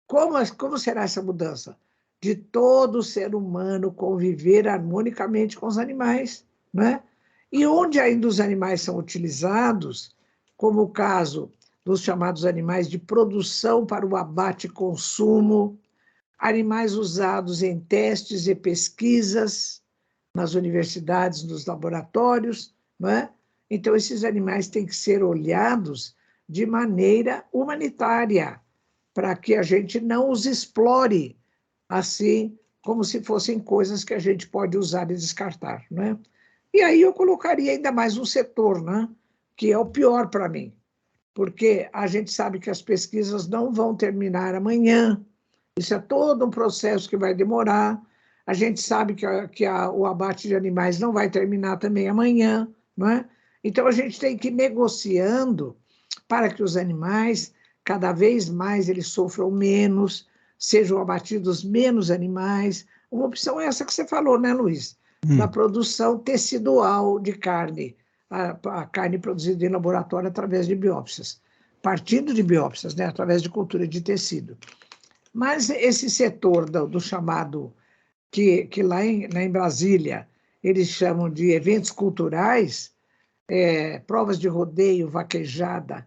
Como será essa mudança? De todo ser humano conviver harmonicamente com os animais, né? E onde ainda os animais são utilizados, como o caso dos chamados animais de produção para o abate e consumo, animais usados em testes e pesquisas nas universidades, nos laboratórios, né? Então, esses animais têm que ser olhados de maneira humanitária, para que a gente não os explore assim, como se fossem coisas que a gente pode usar e descartar, né? E aí eu colocaria ainda mais um setor, né? Que é o pior para mim, porque a gente sabe que as pesquisas não vão terminar amanhã, isso é todo um processo que vai demorar, a gente sabe que o abate de animais não vai terminar também amanhã, não é? Então a gente tem que ir negociando para que os animais, cada vez mais, eles sofram menos, sejam abatidos menos animais. Uma opção é essa que você falou, né, Luiz? Da produção tecidual de carne, a carne produzida em laboratório através de biópsias, partindo de biópsias, né, através de cultura de tecido. Mas esse setor do chamado, que lá em Brasília eles chamam de eventos culturais, provas de rodeio, vaquejada,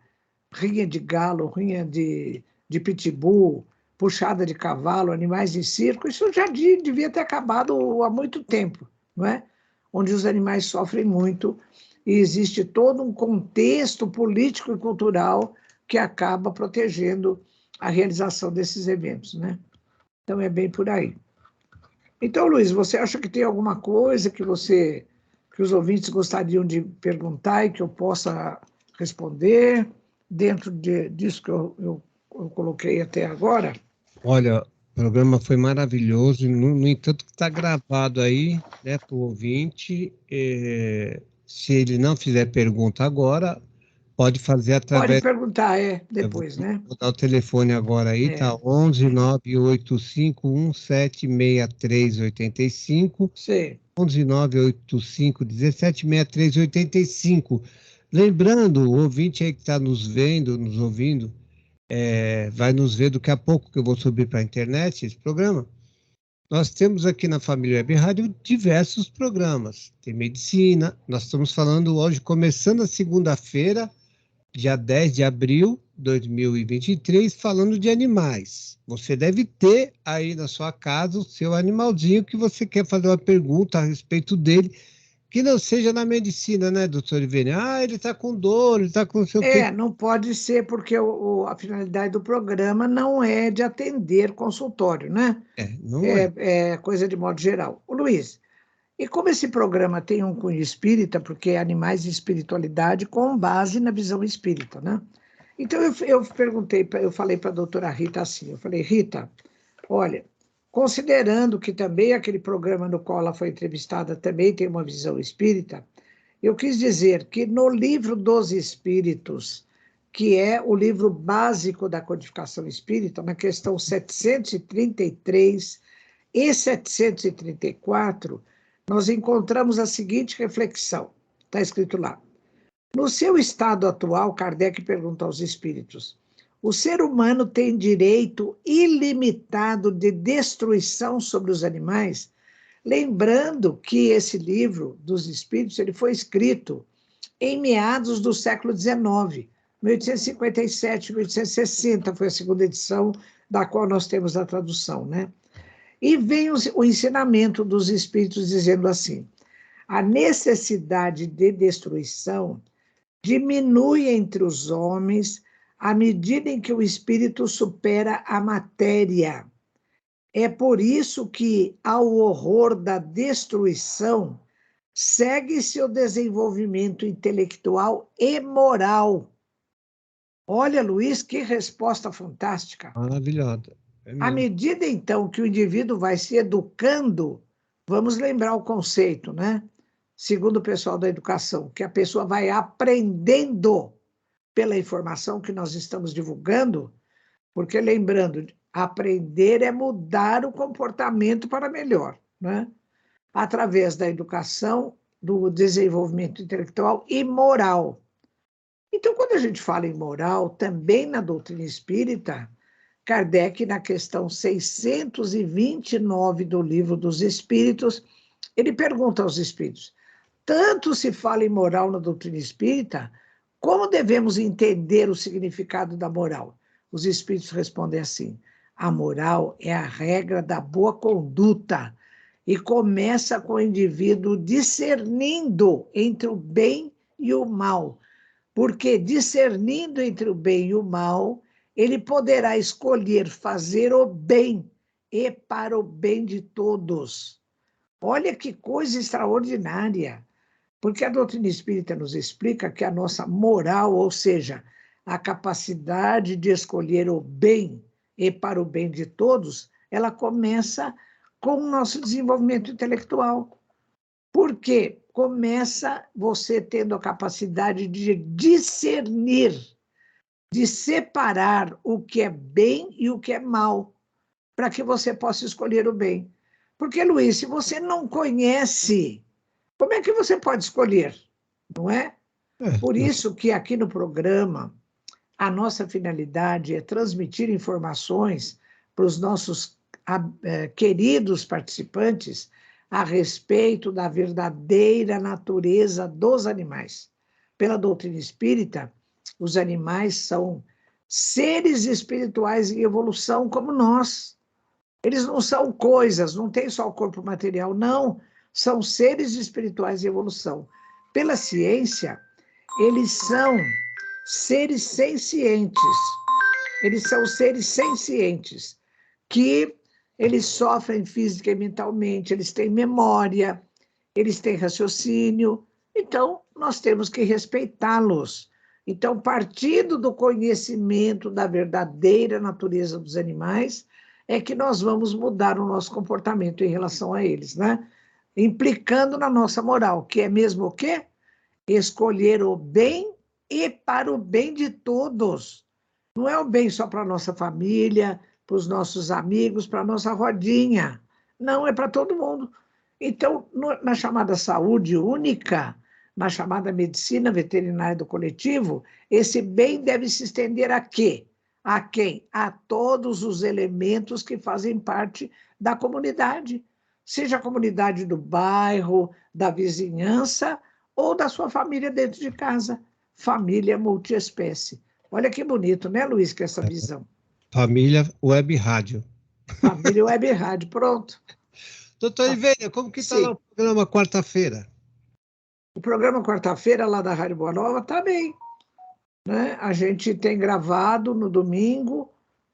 rinha de galo, rinha de pitbull, puxada de cavalo, animais em circo, isso já devia ter acabado há muito tempo, não é? Onde os animais sofrem muito e existe todo um contexto político e cultural que acaba protegendo a realização desses eventos, né? Então é bem por aí. Então, Luiz, você acha que tem alguma coisa que os ouvintes gostariam de perguntar e que eu possa responder dentro disso que eu coloquei até agora? Olha, o programa foi maravilhoso, no entanto que está gravado aí, né, para o ouvinte. Se ele não fizer pergunta agora, pode fazer Pode através. perguntar, Eu vou depois, né? dar o telefone agora aí, tá? 11 985 176385. Sim. 11 985 176385. Lembrando, o ouvinte aí que está nos vendo, nos ouvindo, vai nos ver daqui a pouco, que eu vou subir para a internet esse programa. Nós temos aqui na Família Web Rádio diversos programas. Tem medicina, nós estamos falando hoje, começando a segunda-feira, dia 10 de abril de 2023, falando de animais. Você deve ter aí na sua casa o seu animalzinho que você quer fazer uma pergunta a respeito dele, que não seja na medicina, né, doutor Ivene? Ah, ele está com dor, ele está com não sei o quê. Não pode ser, porque a finalidade do programa não é de atender consultório, né? Não é. É coisa de modo geral. O Luiz, e como esse programa tem um cunho espírita, porque é animais e espiritualidade com base na visão espírita, né? Então eu falei para a doutora Rita assim, eu falei, Rita, olha, considerando que também aquele programa no qual ela foi entrevistada também tem uma visão espírita, eu quis dizer que no livro dos Espíritos, que é o livro básico da codificação espírita, na questão 733 e 734, nós encontramos a seguinte reflexão, está escrito lá. No seu estado atual, Kardec pergunta aos espíritos, o ser humano tem direito ilimitado de destruição sobre os animais? Lembrando que esse livro dos Espíritos ele foi escrito em meados do século XIX, 1857, 1860 foi a segunda edição da qual nós temos a tradução, né? E vem o ensinamento dos Espíritos dizendo assim, a necessidade de destruição diminui entre os homens à medida em que o espírito supera a matéria É por isso que, ao horror da destruição, segue-se o desenvolvimento intelectual e moral. Olha, Luiz, que resposta fantástica. Maravilhosa. É À mesmo. medida, então, que o indivíduo vai se educando, vamos lembrar o conceito, né? Segundo o pessoal da educação, que a pessoa vai aprendendo pela informação que nós estamos divulgando, porque, lembrando, aprender é mudar o comportamento para melhor, né? Através da educação, do desenvolvimento intelectual e moral. Então, quando a gente fala em moral, também na doutrina espírita, Kardec, na questão 629 do Livro dos Espíritos, ele pergunta aos espíritos: tanto se fala em moral na doutrina espírita, como devemos entender o significado da moral? Os espíritos respondem assim: a moral é a regra da boa conduta e começa com o indivíduo discernindo entre o bem e o mal, porque discernindo entre o bem e o mal, ele poderá escolher fazer o bem e para o bem de todos. Olha que coisa extraordinária, porque a doutrina espírita nos explica que a nossa moral, ou seja, a capacidade de escolher o bem e para o bem de todos, ela começa com o nosso desenvolvimento intelectual. Por quê? Começa você tendo a capacidade de discernir, de separar o que é bem e o que é mal, para que você possa escolher o bem. Porque, Luiz, se você não conhece, como é que você pode escolher? Não é? Por isso que aqui no programa, a nossa finalidade é transmitir informações para os nossos queridos participantes a respeito da verdadeira natureza dos animais. Pela doutrina espírita, os animais são seres espirituais em evolução como nós. Eles não são coisas, não tem só o corpo material, não. São seres espirituais em evolução. Pela ciência, eles são seres sencientes. Eles são seres sencientes, que eles sofrem física e mentalmente, eles têm memória, eles têm raciocínio. Então, nós temos que respeitá-los. Então, partindo do conhecimento da verdadeira natureza dos animais, é que nós vamos mudar o nosso comportamento em relação a eles, né? Implicando na nossa moral, que é mesmo o quê? Escolher o bem e para o bem de todos. Não é o bem só para a nossa família, para os nossos amigos, para a nossa rodinha. Não, é para todo mundo. Então, na chamada saúde única, na chamada medicina veterinária do coletivo, esse bem deve se estender a quê? A quem? A todos os elementos que fazem parte da comunidade. Seja a comunidade do bairro, da vizinhança ou da sua família dentro de casa. Família multiespécie. Olha que bonito, né, Luiz, que é essa visão. Família Web Rádio. Família Web Rádio, pronto. Doutor Ivênia, como que está lá o programa quarta-feira? O programa quarta-feira lá da Rádio Boa Nova está bem, né? A gente tem gravado no domingo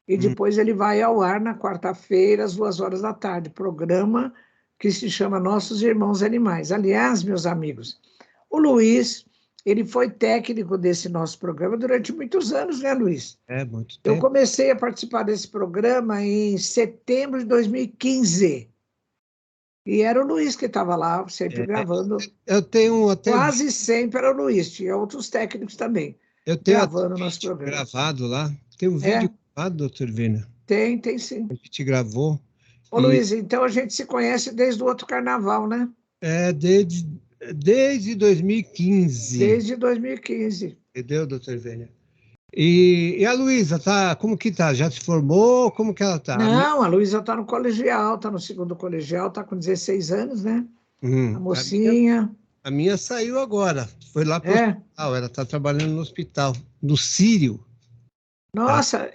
e depois ele vai ao ar na quarta-feira, às 2 horas da tarde. Programa que se chama Nossos Irmãos Animais. Aliás, meus amigos, o Luiz, ele foi técnico desse nosso programa durante muitos anos, né, Luiz? É, muito Eu tempo. comecei a participar desse programa em setembro de 2015. E era o Luiz que estava lá, sempre gravando. Eu tenho até Quase sempre era o Luiz, tinha outros técnicos também, eu tenho até gravando o nosso vídeo programa. gravado lá. Tem um vídeo É, gravado, doutor Ivênia. tem sim. A gente gravou. Ô, E Luiz, então a gente se conhece desde o outro carnaval, né? desde 2015. Desde 2015. Entendeu, doutor Ivênia? E a Luísa, tá? Como que tá? Já se formou? Como que ela tá? Não, a Luísa está no colegial, está no segundo colegial, está com 16 anos, né? A A minha, mocinha. a minha saiu agora. Foi lá para o É. hospital. Ela está trabalhando no hospital, no Sírio. Ela, Nossa,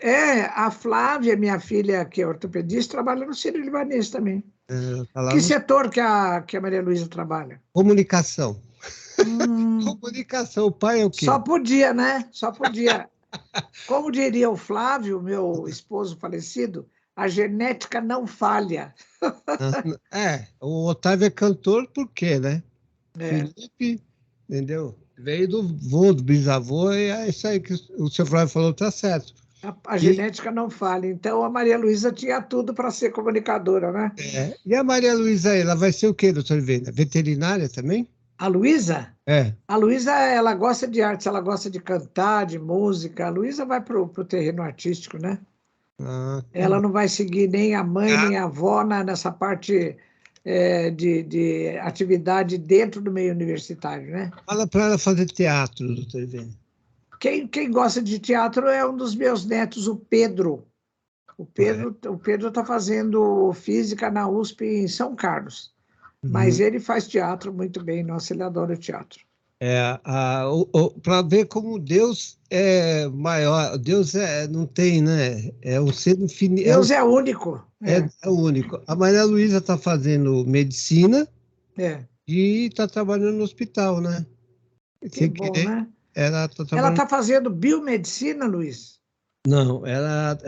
a Flávia, minha filha, que é ortopedista, trabalha no Sírio-Libanês também. ela tá lá Que no setor que a Maria Luísa trabalha? comunicação. Hum, Comunicação. O pai é o Só quê? podia, né? Só podia. Como diria o Flávio, meu esposo falecido, A genética não falha. O Otávio é cantor por quê, né? É. Felipe, entendeu? Veio do vô, do bisavô, e é isso aí que o seu Flávio falou, tá certo. A E, genética não falha. Então, a Maria Luísa tinha tudo para ser comunicadora, né? e a Maria Luísa, ela vai ser o quê, doutor Vênia? Veterinária também? A Luísa? É. A Luísa, ela gosta de artes, ela gosta de cantar, de música. A Luísa vai para o terreno artístico, né? Ah, tá Ela bom. não vai seguir nem a mãe, nem a avó nessa parte de atividade dentro do meio universitário, né? Fala para ela fazer teatro, doutor Vênia. Quem gosta de teatro é um dos meus netos, o Pedro. Ah, é? O Pedro está fazendo física na USP em São Carlos, mas Uhum. ele faz teatro muito bem. Nossa, ele adora o teatro. Para ver como Deus é maior, Deus não tem, né? É um ser infinito, Deus é único. é o único. A Maria Luísa está fazendo medicina É. e está trabalhando no hospital, né? Que Sem bom, querer, né? ela está Ela trabalhando. está fazendo biomedicina, Luiz? Não, ela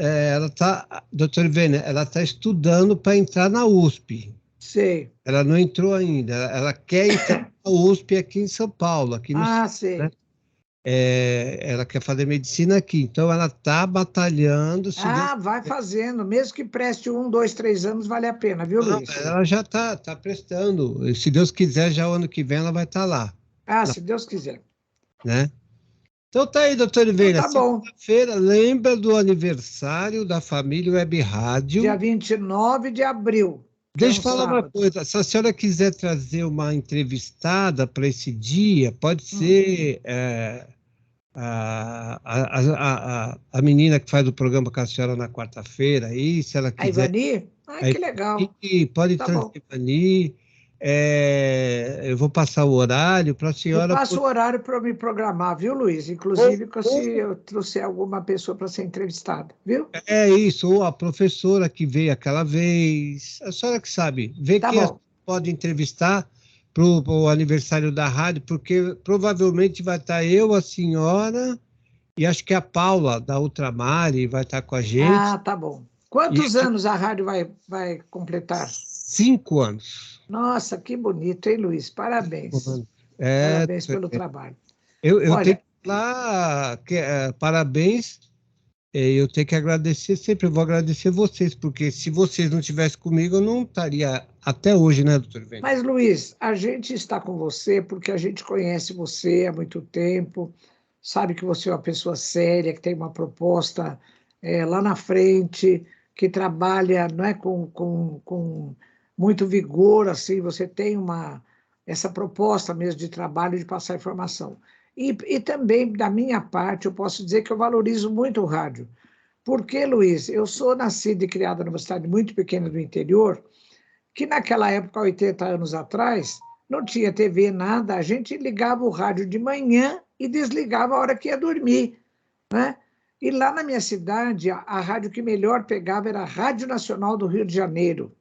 está, doutor Vênia, ela está estudando para entrar na USP. Sei. Ela não entrou ainda. Ela quer entrar na USP aqui em São Paulo, aqui no Ah, centro, né? sei. Ela quer fazer medicina aqui, então ela está batalhando, se Deus. Ah, vai fazendo. Mesmo que preste 1, 2, 3 anos, vale a pena, viu, Não, Luiz? ela já está prestando. E se Deus quiser, já o ano que vem ela vai estar lá, Ah, se Deus quiser. né? Então tá aí, doutor Então Oliveira. tá bom. Segunda-feira, lembra do aniversário da família Web Dia Rádio. 29 de abril, que é Deixa um eu falar uma sábado. coisa. Se a senhora quiser trazer uma entrevistada para esse dia, pode Hum. ser a menina que faz o programa com a senhora na quarta-feira, aí, se ela A quiser. Ivani? Ai, Aí que legal. pode Tá trazer bom. ali. Eu vou passar o horário para a Me senhora. passa o horário para eu me programar, viu, Luiz? Ou, Inclusive, se eu trouxer alguma pessoa para ser entrevistada, viu? é isso, ou a professora que veio aquela vez, a senhora que sabe, vê Tá quem a bom. senhora pode entrevistar para o aniversário da rádio, porque provavelmente vai estar eu, a senhora, e acho que a Paula, da Ultramare, vai estar com a gente. Ah, tá bom. E Quantos anos a rádio vai completar? 5 anos. Nossa, que bonito, hein, Luiz? Parabéns. É, Parabéns pelo trabalho. eu tenho Olha, que falar parabéns. Eu tenho que agradecer sempre, eu vou agradecer vocês, porque se vocês não estivessem comigo, eu não estaria até hoje, né, doutor Vênia? mas, Luiz, a gente está com você porque a gente conhece você há muito tempo, sabe que você é uma pessoa séria, que tem uma proposta lá na frente, que trabalha, não é, com muito vigor, assim, você tem essa proposta mesmo de trabalho, de passar informação. E também, da minha parte, eu posso dizer que eu valorizo muito o rádio. Porque, Luiz, eu sou nascida e criada numa cidade muito pequena do interior, que naquela época, 80 anos atrás, não tinha TV, nada, a gente ligava o rádio de manhã e desligava a hora que ia dormir, né? E lá na minha cidade, a rádio que melhor pegava era a Rádio Nacional do Rio de Janeiro.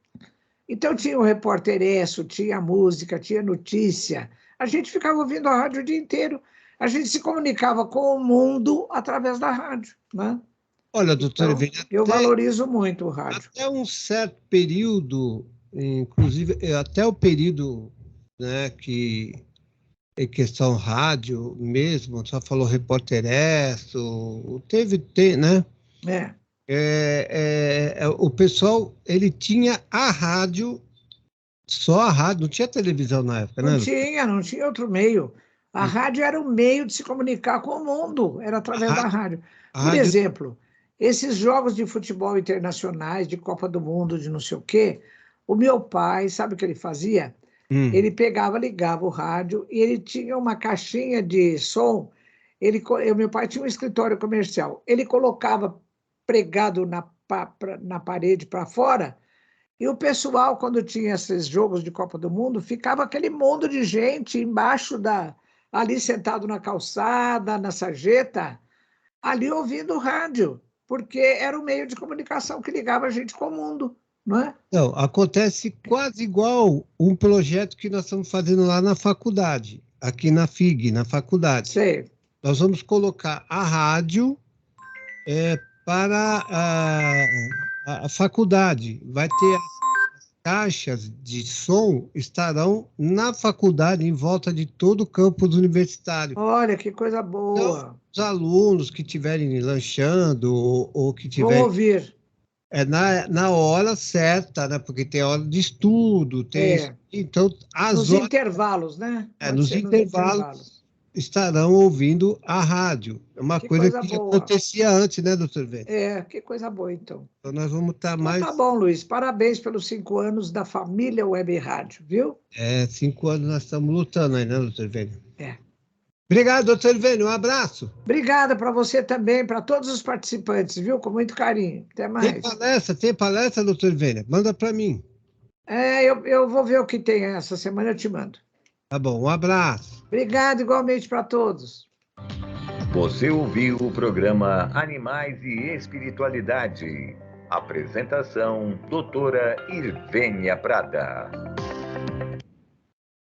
Então tinha o Repórter Esso, tinha música, tinha notícia. A gente ficava ouvindo a rádio o dia inteiro. A gente se comunicava com o mundo através da rádio, né? Olha, doutor Então, Vênia, eu valorizo muito o rádio. até um certo período, inclusive até o período, né, que em questão rádio mesmo, só falou Repórter Esso, né? É. O pessoal, ele tinha a rádio, só a rádio, não tinha televisão na época, né? Não tinha outro meio. A rádio era o meio de se comunicar com o mundo, era A através da rádio, rádio. a Por rádio, exemplo, esses jogos de futebol internacionais, de Copa do Mundo, de não sei o quê, o meu pai, sabe o que ele fazia? hum, Ele pegava, ligava o rádio e ele tinha uma caixinha de som. Meu pai tinha um escritório comercial. Ele colocava pregado na parede para fora. E o pessoal, quando tinha esses jogos de Copa do Mundo, ficava aquele mundo de gente embaixo ali sentado na calçada, na sarjeta, ali ouvindo o rádio, porque era o meio de comunicação que ligava a gente com o mundo, não é? não, acontece quase igual um projeto que nós estamos fazendo lá na faculdade, aqui na FIG, na faculdade. Sei. Nós vamos colocar a rádio para a faculdade vai ter as caixas de som, estarão na faculdade, em volta de todo o campus universitário. Olha, que coisa Então, boa. os alunos que estiverem lanchando ou que Vou tiverem ouvir. na hora certa, né? Porque tem hora de estudo, então as Nos horas, intervalos, né? Pode nos ser nos intervalos intervalos. estarão ouvindo a rádio. É uma Que coisa coisa que já boa. acontecia antes, né, doutor Vênia? Que coisa boa, então. Então nós vamos estar Então tá mais bom, Luiz. Parabéns pelos 5 anos da família Web Rádio, viu? 5 anos nós estamos lutando aí, né, doutor Vênia? É. Obrigado, doutor Vênia. Um abraço. Obrigada para você também, para todos os participantes, viu? Com muito carinho. Até mais. Tem palestra, doutor Vênia? Manda para mim. Eu vou ver o que tem essa semana, eu te mando. Tá bom, um abraço. Obrigado igualmente para todos. Você ouviu o programa Animais e Espiritualidade. Apresentação, doutora Irvênia Prada.